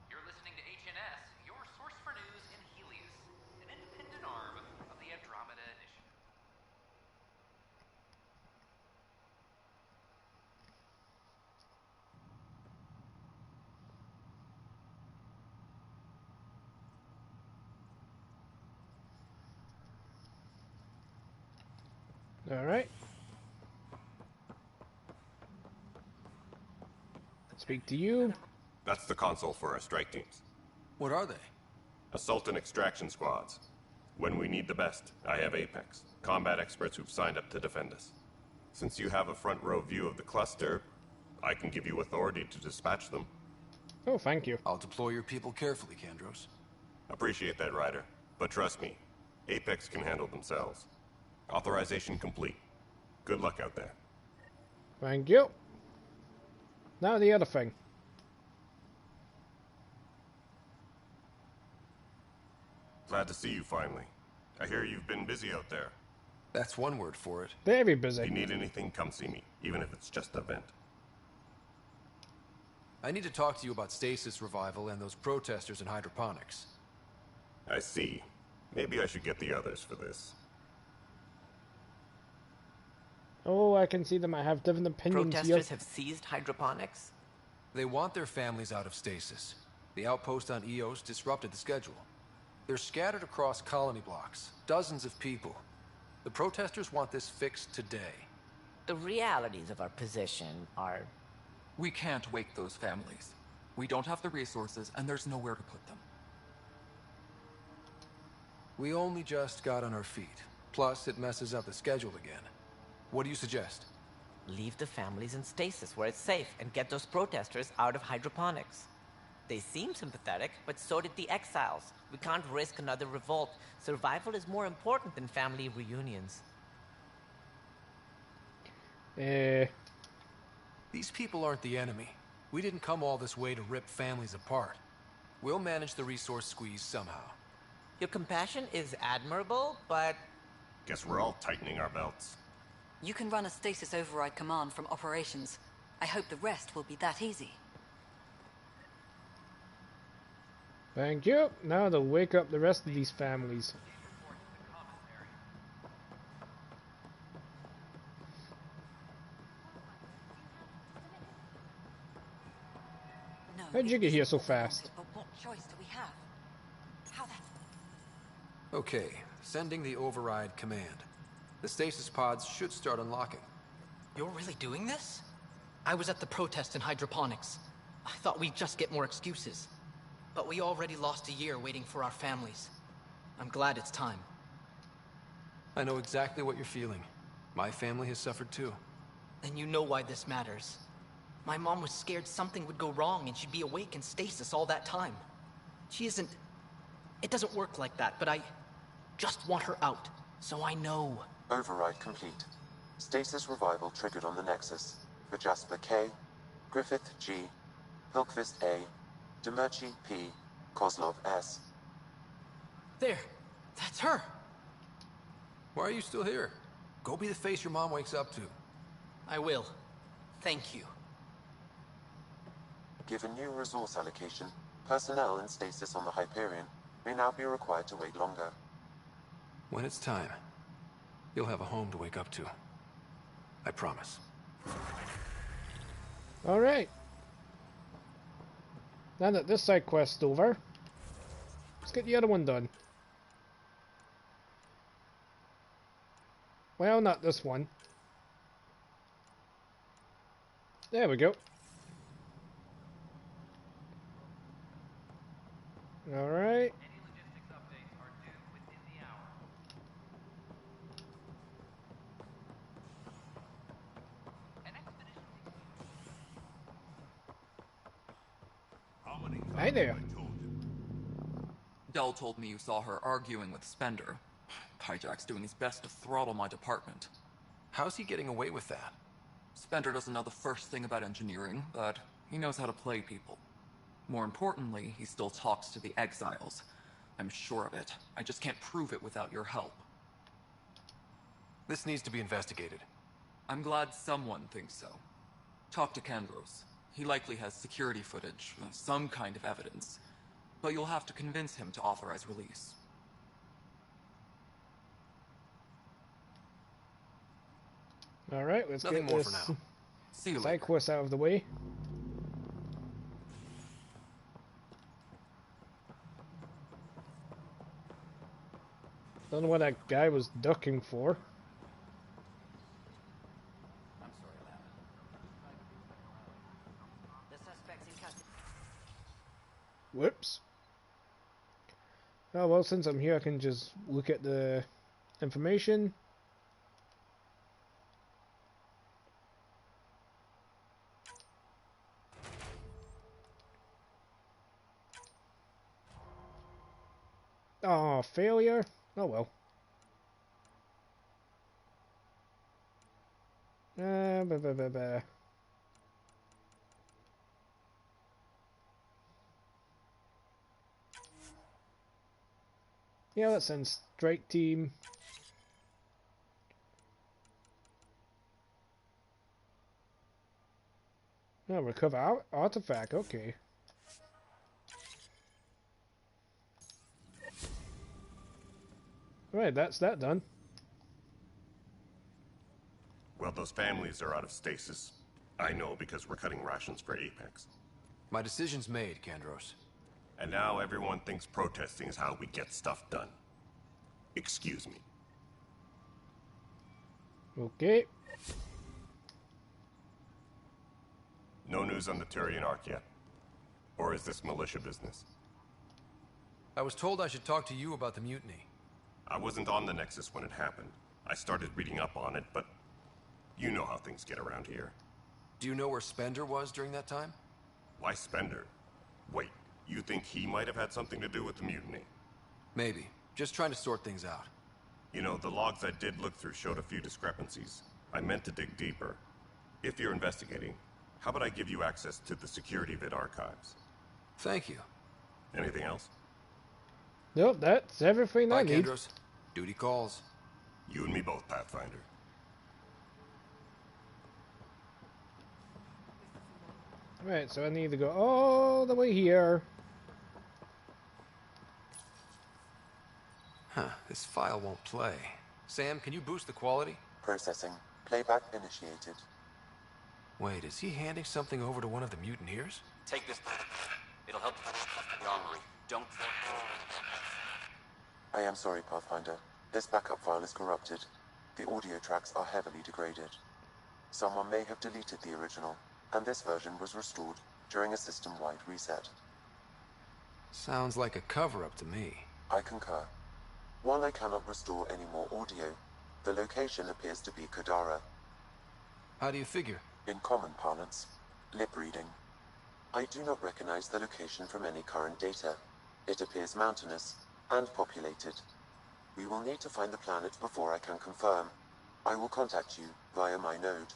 Speaker 22: You're listening to HNS, your source for news in Helios, an independent arm of the Andromeda Initiative.
Speaker 1: Alright. Speak to you.
Speaker 23: That's the console for our strike teams.
Speaker 3: What are they?
Speaker 23: Assault and extraction squads. When we need the best, I have Apex, combat experts who've signed up to defend us. Since you have a front row view of the cluster, I can give you authority to dispatch them.
Speaker 1: Oh, thank you.
Speaker 3: I'll deploy your people carefully, Kandros.
Speaker 23: Appreciate that, Ryder. But trust me, Apex can handle themselves. Authorization complete. Good luck out there.
Speaker 1: Thank you. Now the other thing.
Speaker 23: Glad to see you finally. I hear you've been busy out there.
Speaker 3: That's one word for it.
Speaker 1: Very busy.
Speaker 23: If you need anything, come see me, even if it's just a vent.
Speaker 3: I need to talk to you about stasis revival and those protesters in hydroponics.
Speaker 23: I see. Maybe I should get the others for this.
Speaker 1: Oh, I can see them. I have different opinions
Speaker 8: Protesters
Speaker 1: here.
Speaker 8: have seized hydroponics?
Speaker 3: They want their families out of stasis. The outpost on Eos disrupted the schedule. They're scattered across colony blocks, dozens of people. The protesters want this fixed today.
Speaker 24: The realities of our position are...
Speaker 25: We can't wake those families. We don't have the resources, and there's nowhere to put them.
Speaker 3: We only just got on our feet. Plus, it messes up the schedule again. What do you suggest?
Speaker 24: Leave the families in stasis where it's safe and get those protesters out of hydroponics. They seem sympathetic, but so did the exiles. We can't risk another revolt. Survival is more important than family reunions.
Speaker 3: These people aren't the enemy. We didn't come all this way to rip families apart. We'll manage the resource squeeze somehow.
Speaker 24: Your compassion is admirable, but...
Speaker 23: Guess we're all tightening our belts.
Speaker 4: You can run a stasis override command from operations. I hope the rest will be that easy.
Speaker 1: Thank you. Now to wake up the rest of these families. How'd you get here so fast?
Speaker 4: But what choice do we have? How that...
Speaker 3: Okay, sending the override command. The stasis pods should start unlocking.
Speaker 8: You're really doing this? I was at the protest in hydroponics. I thought we'd just get more excuses. But we already lost a year waiting for our families. I'm glad it's time.
Speaker 3: I know exactly what you're feeling. My family has suffered too.
Speaker 8: And you know why this matters. My mom was scared something would go wrong and she'd be awake in stasis all that time. She isn't... It doesn't work like that, but I just want her out, so I know.
Speaker 9: Override complete. Stasis revival triggered on the Nexus. For Jasper K, Griffith G, Hilkvist A, Demerchi P, Kozlov S.
Speaker 8: There! That's her!
Speaker 3: Why are you still here? Go be the face your mom wakes up to.
Speaker 8: I will. Thank you.
Speaker 9: Given new resource allocation, personnel in stasis on the Hyperion may now be required to wait longer.
Speaker 3: When it's time, you'll have a home to wake up to. I promise.
Speaker 1: Alright. Now that this side quest's over, let's get the other one done. Well, not this one. There we go. Alright. Hey there.
Speaker 25: Dell told me you saw her arguing with Spender. Hijack's doing his best to throttle my department.
Speaker 3: How's he getting away with that?
Speaker 25: Spender doesn't know the first thing about engineering, but he knows how to play people. More importantly, he still talks to the exiles. I'm sure of it. I just can't prove it without your help.
Speaker 3: This needs to be investigated.
Speaker 25: I'm glad someone thinks so. Talk to Kandros. He likely has security footage, some kind of evidence. But you'll have to convince him to authorize release.
Speaker 1: Alright, let's
Speaker 3: Nothing
Speaker 1: get
Speaker 3: more
Speaker 1: this
Speaker 3: for now. See you
Speaker 1: side
Speaker 3: later.
Speaker 1: quest out of the way. Don't know what that guy was ducking for. Whoops. Oh well, since I'm here I can just look at the information. Oh, failure? Oh well. Bah. Yeah, let's send strike team. Oh, recover artifact, okay. Right, that's that done.
Speaker 23: Well, those families are out of stasis. I know because we're cutting rations for Apex.
Speaker 3: My decision's made, Kandros.
Speaker 23: And now everyone thinks protesting is how we get stuff done. Excuse me.
Speaker 1: Okay.
Speaker 23: No news on the Turian Ark yet? Or is this militia business?
Speaker 3: I was told I should talk to you about the mutiny.
Speaker 23: I wasn't on the Nexus when it happened. I started reading up on it, but you know how things get around here.
Speaker 3: Do you know where Spender was during that time?
Speaker 23: Why Spender? Wait, you think he might have had something to do with the mutiny?
Speaker 3: Maybe. Just trying to sort things out.
Speaker 23: You know, the logs I did look through showed a few discrepancies. I meant to dig deeper. If you're investigating, How about I give you access to the security vid archives?
Speaker 3: Thank you.
Speaker 23: Anything else?
Speaker 1: Nope, that's everything I
Speaker 3: Bye,
Speaker 1: need.
Speaker 3: Kendros. Duty calls.
Speaker 23: You and me both, Pathfinder.
Speaker 1: Right, so I need to go all the way here.
Speaker 3: Huh, this file won't play. Sam, can you boost the quality?
Speaker 9: Processing. Playback initiated.
Speaker 3: Wait, is he handing something over to one of the mutineers?
Speaker 20: Take this. It'll help the armory. Don't...
Speaker 9: I am sorry, Pathfinder. This backup file is corrupted. The audio tracks are heavily degraded. Someone may have deleted the original, and this version was restored during a system-wide reset.
Speaker 3: Sounds like a cover-up to me.
Speaker 9: I concur. While I cannot restore any more audio, the location appears to be Kadara.
Speaker 3: How do you figure?
Speaker 9: In common parlance, lip reading. I do not recognize the location from any current data. It appears mountainous and populated. We will need to find the planet before I can confirm. I will contact you via my node.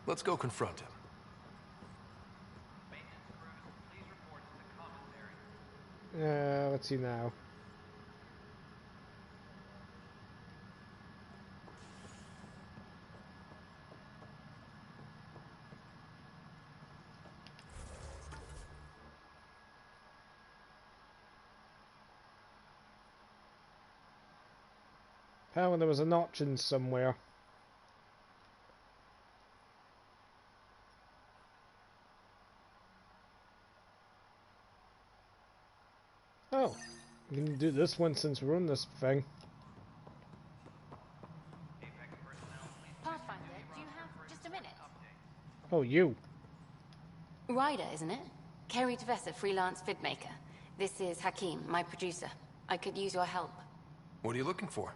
Speaker 3: Let's go confront him.
Speaker 1: Let's see now. Apparently there was an option somewhere. Oh, we can do this one since we're on this thing.
Speaker 10: Pathfinder, do you have just a minute?
Speaker 1: Oh, you.
Speaker 10: Ryder, isn't it? Kerry Tvessa, freelance vidmaker. This is Hakim, my producer. I could use your help.
Speaker 3: What are you looking for?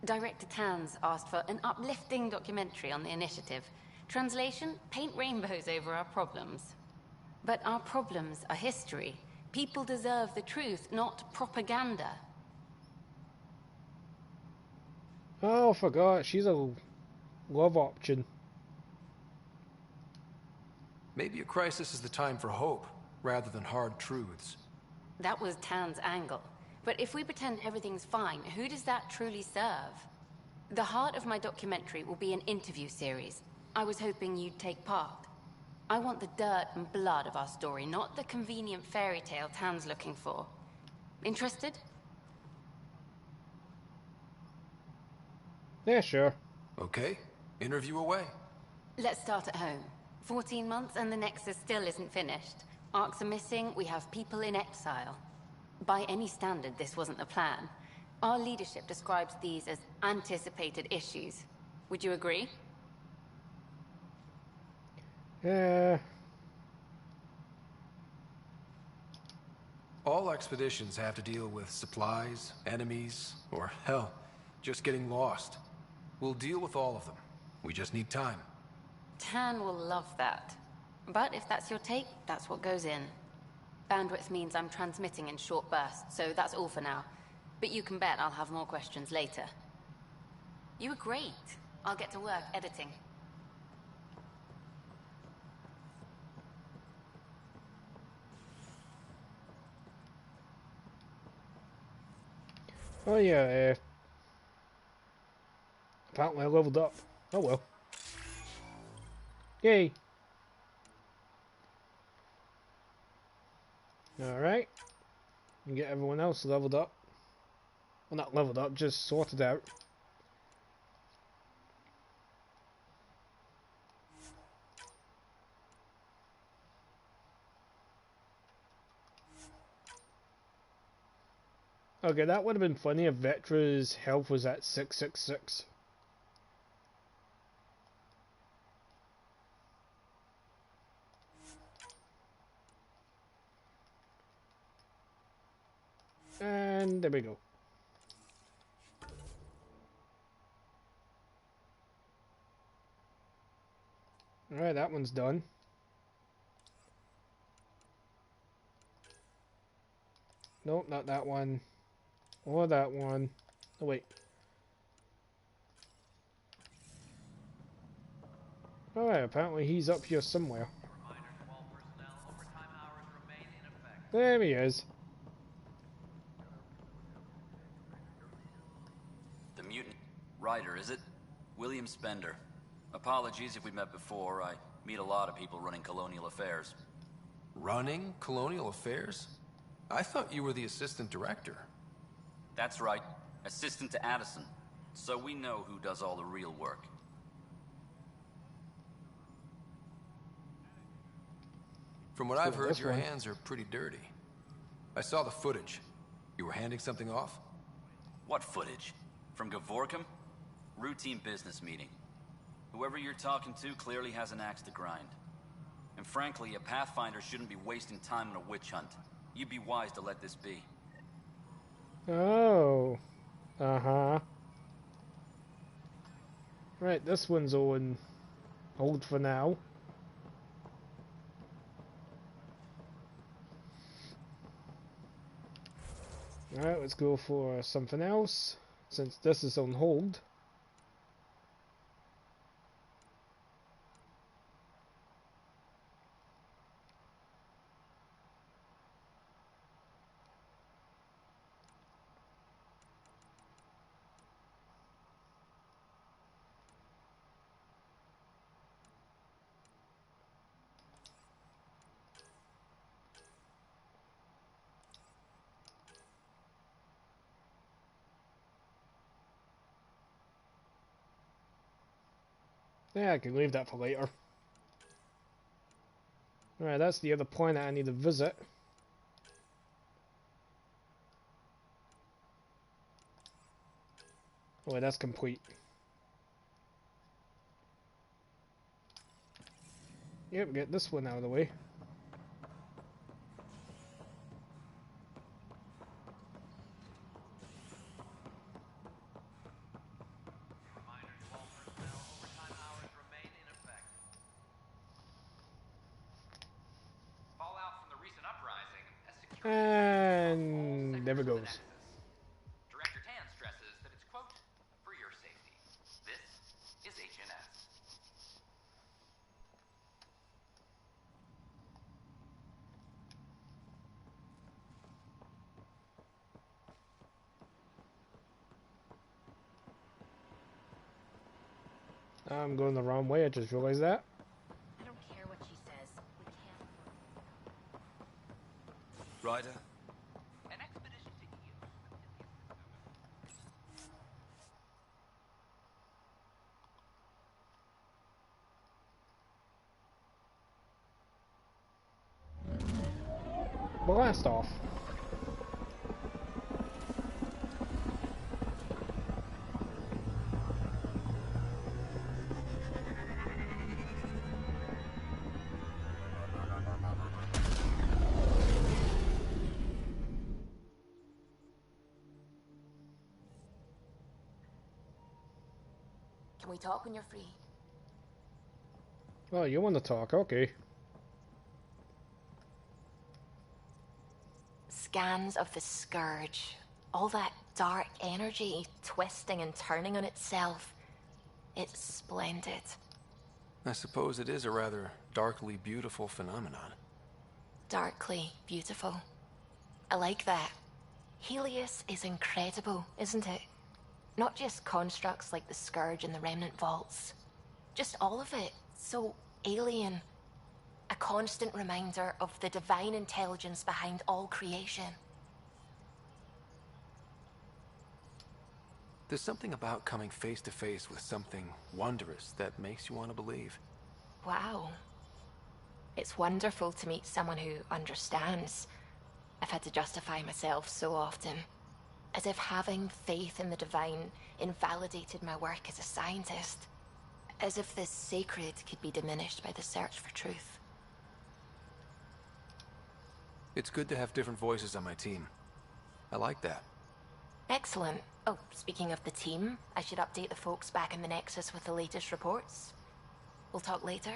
Speaker 10: Director Tans asked for an uplifting documentary on the initiative. Translation, paint rainbows over our problems. But our problems are history. People deserve the truth, not propaganda.
Speaker 1: Oh, I forgot. She's a love option.
Speaker 3: Maybe a crisis is the time for hope, rather than hard truths.
Speaker 10: That was Tan's angle. But if we pretend everything's fine, who does that truly serve? The heart of my documentary will be an interview series. I was hoping you'd take part. I want the dirt and blood of our story, not the convenient fairy tale Tan's looking for. Interested?
Speaker 1: Yeah, sure.
Speaker 3: Okay, interview away.
Speaker 10: Let's start at home. 14 months and the Nexus still isn't finished. Arcs are missing, we have people in exile. By any standard, this wasn't the plan. Our leadership describes these as anticipated issues. Would you agree?
Speaker 3: All expeditions have to deal with supplies, enemies, or hell, just getting lost. We'll deal with all of them. We just need time.
Speaker 10: Tan will love that. But if that's your take, that's what goes in. Bandwidth means I'm transmitting in short bursts, so that's all for now. But you can bet I'll have more questions later. You were great. I'll get to work editing.
Speaker 1: Oh yeah, apparently I leveled up. Oh well. Yay! Alright. And get everyone else leveled up. Well, not leveled up, just sorted out. Okay, that would have been funny if Vectra's health was at 666. And there we go. Alright, that one's done. Nope, not that one. Or that one. Oh, wait. Alright, apparently he's up here somewhere. There he is.
Speaker 20: The mutant Ryder, is it? William Spender. Apologies if we met before. I meet a lot of people running colonial affairs.
Speaker 3: Running colonial affairs? I thought you were the assistant director.
Speaker 20: That's right. Assistant to Addison. So we know who does all the real work.
Speaker 3: From what I've heard, your hands are pretty dirty. I saw the footage. You were handing something off?
Speaker 20: What footage? From Gavorkum? Routine business meeting. Whoever you're talking to clearly has an axe to grind. And frankly, a Pathfinder shouldn't be wasting time on a witch hunt. You'd be wise to let this be.
Speaker 1: Oh. Uh-huh. Right, this one's old for now. Alright, let's go for something else, since this is on hold. Yeah, I can leave that for later. Alright, that's the other planet I need to visit. Oh, that's complete. Yep, get this one out of the way. And there it goes.
Speaker 22: Director Tan stresses that it's, quote, for your safety. This is HNS.
Speaker 1: I'm going the wrong way, I just realized that.
Speaker 18: I don't care what she says. We can't.
Speaker 3: Ryder?
Speaker 22: An expedition to Eos.
Speaker 1: Blast off.
Speaker 18: Can we talk when you're free?
Speaker 1: Oh, you want to talk? Okay.
Speaker 18: Scans of the Scourge. All that dark energy twisting and turning on itself. It's splendid.
Speaker 3: I suppose it is a rather darkly beautiful phenomenon.
Speaker 18: Darkly beautiful. I like that. Helios is incredible, isn't it? Not just constructs like the Scourge and the Remnant Vaults. Just all of it. So alien. A constant reminder of the divine intelligence behind all creation.
Speaker 3: There's something about coming face to face with something wondrous that makes you want to believe.
Speaker 18: Wow. It's wonderful to meet someone who understands. I've had to justify myself so often. As if having faith in the divine invalidated my work as a scientist. As if the sacred could be diminished by the search for truth.
Speaker 3: It's good to have different voices on my team. I like that.
Speaker 18: Excellent. Oh, speaking of the team, I should update the folks back in the Nexus with the latest reports. We'll talk later.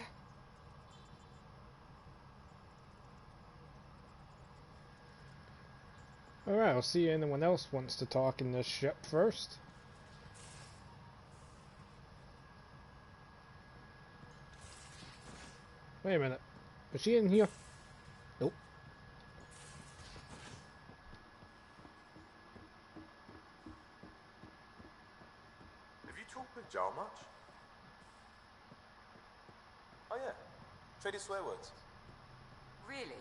Speaker 1: Alright, I'll see if anyone else wants to talk in this ship first. Wait a minute. Was she in here? Nope.
Speaker 5: Have you talked with Jarl much? Oh yeah, traded swear words.
Speaker 16: Really?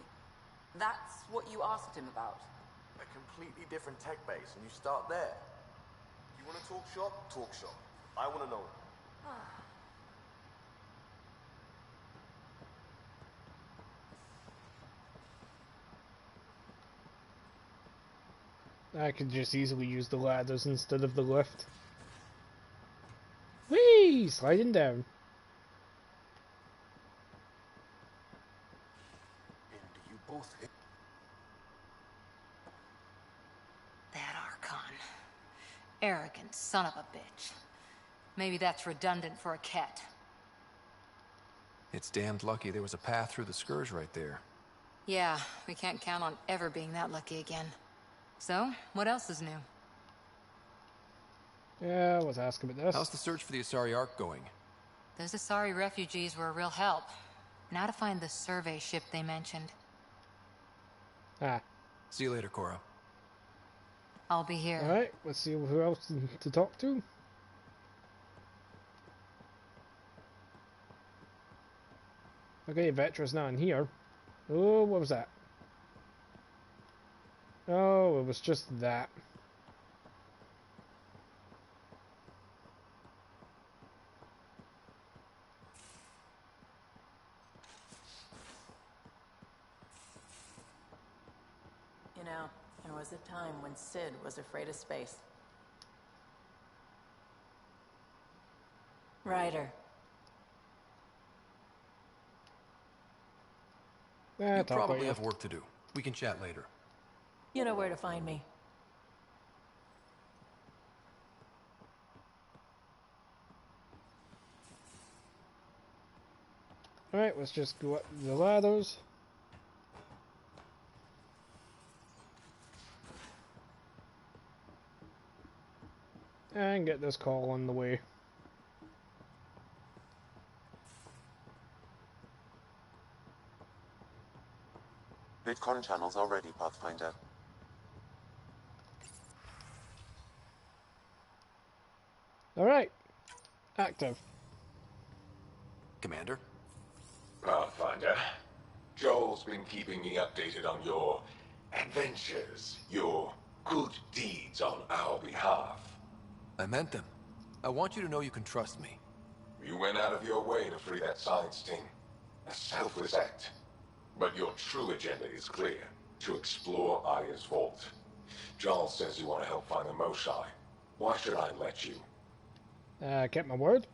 Speaker 16: That's what you asked him about?
Speaker 5: A completely different tech base, and you start there. You want to talk shop? Talk shop. I want to know.
Speaker 1: I could just easily use the ladders instead of the lift. Whee! Sliding down.
Speaker 5: And you both hit.
Speaker 4: That Archon. Arrogant son of a bitch. Maybe that's redundant for a cat.
Speaker 3: It's damned lucky there was a path through the Scourge right there.
Speaker 4: Yeah, we can't count on ever being that lucky again. So, what else is new?
Speaker 1: Yeah, I was asking about this.
Speaker 3: How's the search for the Asari Ark going?
Speaker 4: Those Asari refugees were a real help. Now to find the survey ship they mentioned.
Speaker 1: Ah.
Speaker 3: See you later, Cora.
Speaker 4: I'll be here.
Speaker 1: Alright, let's see who else to talk to. Okay, Vetra's not in here. Oh, what was that? Oh, it was just that.
Speaker 11: You know, there was a time when Sid was afraid of space. Ryder.
Speaker 3: You probably have work to do. We can chat later.
Speaker 11: You know where to find me.
Speaker 1: Alright, let's just go up the ladders. And get this call on the way.
Speaker 9: VidCon channels are ready, Pathfinder.
Speaker 1: Alright. Active.
Speaker 3: Commander?
Speaker 7: Pathfinder, Joel's been keeping me updated on your adventures, your good deeds on our behalf.
Speaker 3: I meant them. I want you to know you can trust me.
Speaker 7: You went out of your way to free that science team. A selfless act. But your true agenda is clear. To explore Aya's vault. Joel says you want to help find the Moshae. Why should I let you?
Speaker 1: Kept my word.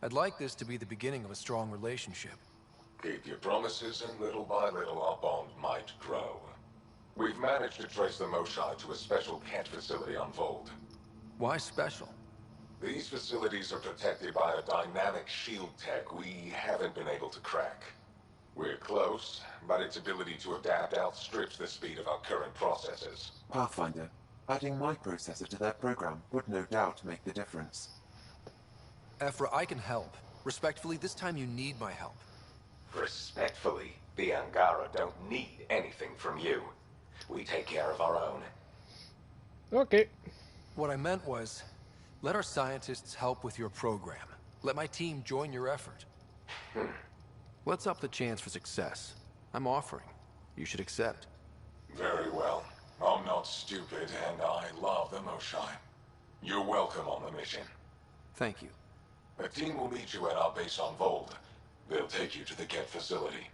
Speaker 3: I'd like this to be the beginning of a strong relationship.
Speaker 7: Keep your promises, and little by little our bond might grow. We've managed to trace the Moshae to a special Kent facility on Vold.
Speaker 3: Why special?
Speaker 7: These facilities are protected by a dynamic shield tech we haven't been able to crack. We're close, but its ability to adapt outstrips the speed of our current processors.
Speaker 9: Pathfinder, adding my processor to their program would no doubt make the difference.
Speaker 3: Ephra, I can help. Respectfully, this time you need my help.
Speaker 7: Respectfully, the Angara don't need anything from you. We take care of our own.
Speaker 1: Okay.
Speaker 3: What I meant was, let our scientists help with your program. Let my team join your effort. Let's up the chance for success. I'm offering. You should accept.
Speaker 7: Very well. I'm not stupid, and I love the Moshae. You're welcome on the mission.
Speaker 3: Thank you.
Speaker 7: A team will meet you at our base on Vold. They'll take you to the Get facility.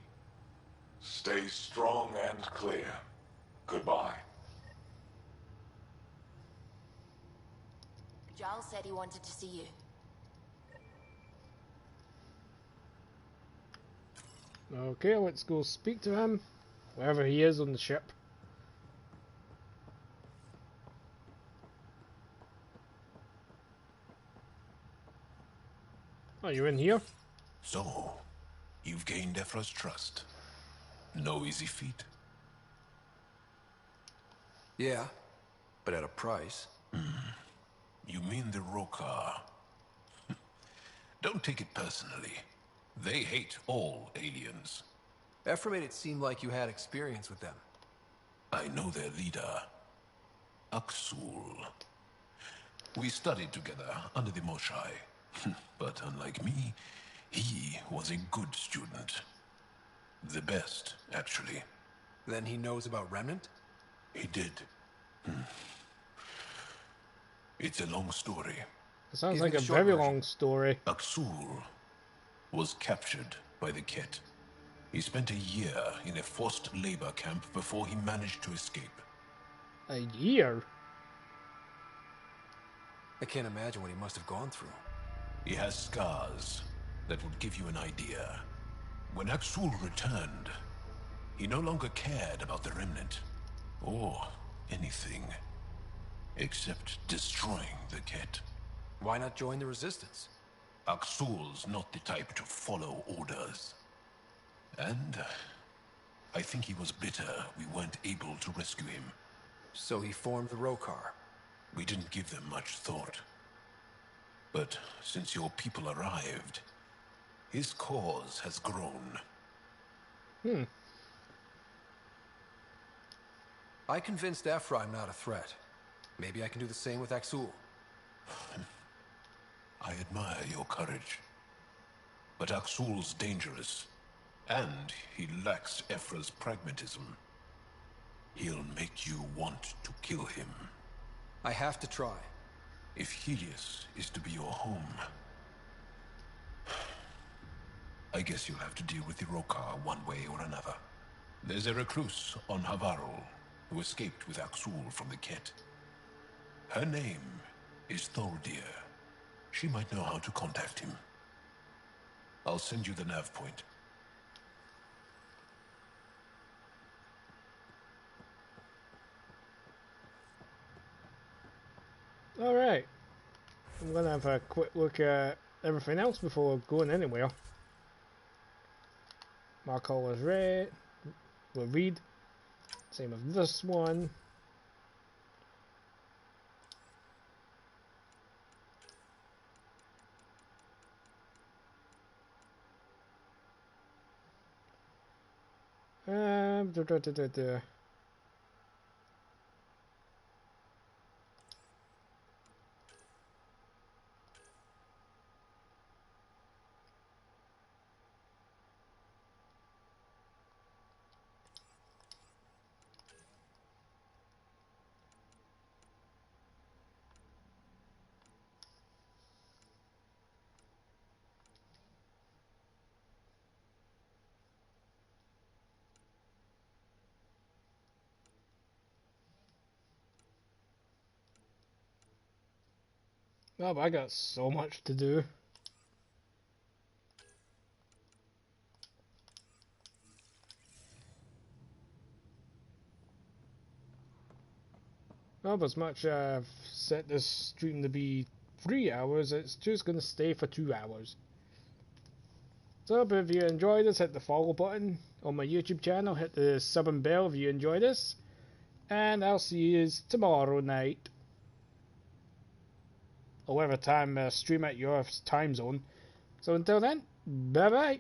Speaker 7: Stay strong and clear. Goodbye.
Speaker 18: Giles said he wanted to see you.
Speaker 1: Okay, let's go speak to him, wherever he is on the ship. Oh, you're in here?
Speaker 7: So, you've gained Ephra's trust. No easy feat.
Speaker 3: Yeah, but at a price.
Speaker 7: You mean the Rokar? Don't take it personally.
Speaker 2: They hate all aliens.
Speaker 3: Ep.3 made it seem like you had experience with them.
Speaker 2: I know their leader, Aksul. We studied together under the Moshai. But unlike me, he was a good student. The best, actually.
Speaker 3: Then he knows about Remnant?
Speaker 2: He did. It's a long story.
Speaker 1: It sounds like a very long story.
Speaker 2: Aksul was captured by the Ket. He spent a year in a forced labor camp before he managed to escape.
Speaker 1: A year?
Speaker 3: I can't imagine what he must have gone through.
Speaker 2: He has scars that would give you an idea. When Aksul returned, he no longer cared about the Remnant, or anything, except destroying the Ket.
Speaker 3: Why not join the Resistance?
Speaker 2: Aksul's not the type to follow orders. And I think he was bitter we weren't able to rescue him.
Speaker 3: So he formed the Rokar.
Speaker 2: We didn't give them much thought. But since your people arrived, his cause has grown.
Speaker 3: I convinced Ep.3 I'm not a threat. Maybe I can do the same with Aksul.
Speaker 2: I admire your courage. But Aksul's dangerous, and he lacks Ep.3's pragmatism. He'll make you want to kill him.
Speaker 3: I have to try.
Speaker 2: If Helios is to be your home, I guess you'll have to deal with the Rokar one way or another. There's a recluse on Havarul who escaped with Aksul from the Ket. Her name is Thordir. She might know how to contact him. I'll send you the nav point.
Speaker 1: Alright. I'm gonna have a quick look at everything else before going anywhere. Mark all is red. We'll read. Same with this one. Da. Oh, but I got so much to do. Oh, but as much I've set this stream to be 3 hours, it's just going to stay for 2 hours. So, but if you enjoyed this, hit the follow button on my YouTube channel, hit the sub and bell if you enjoy this, and I'll see you tomorrow night. Or whatever time stream at your time zone. So until then, bye bye.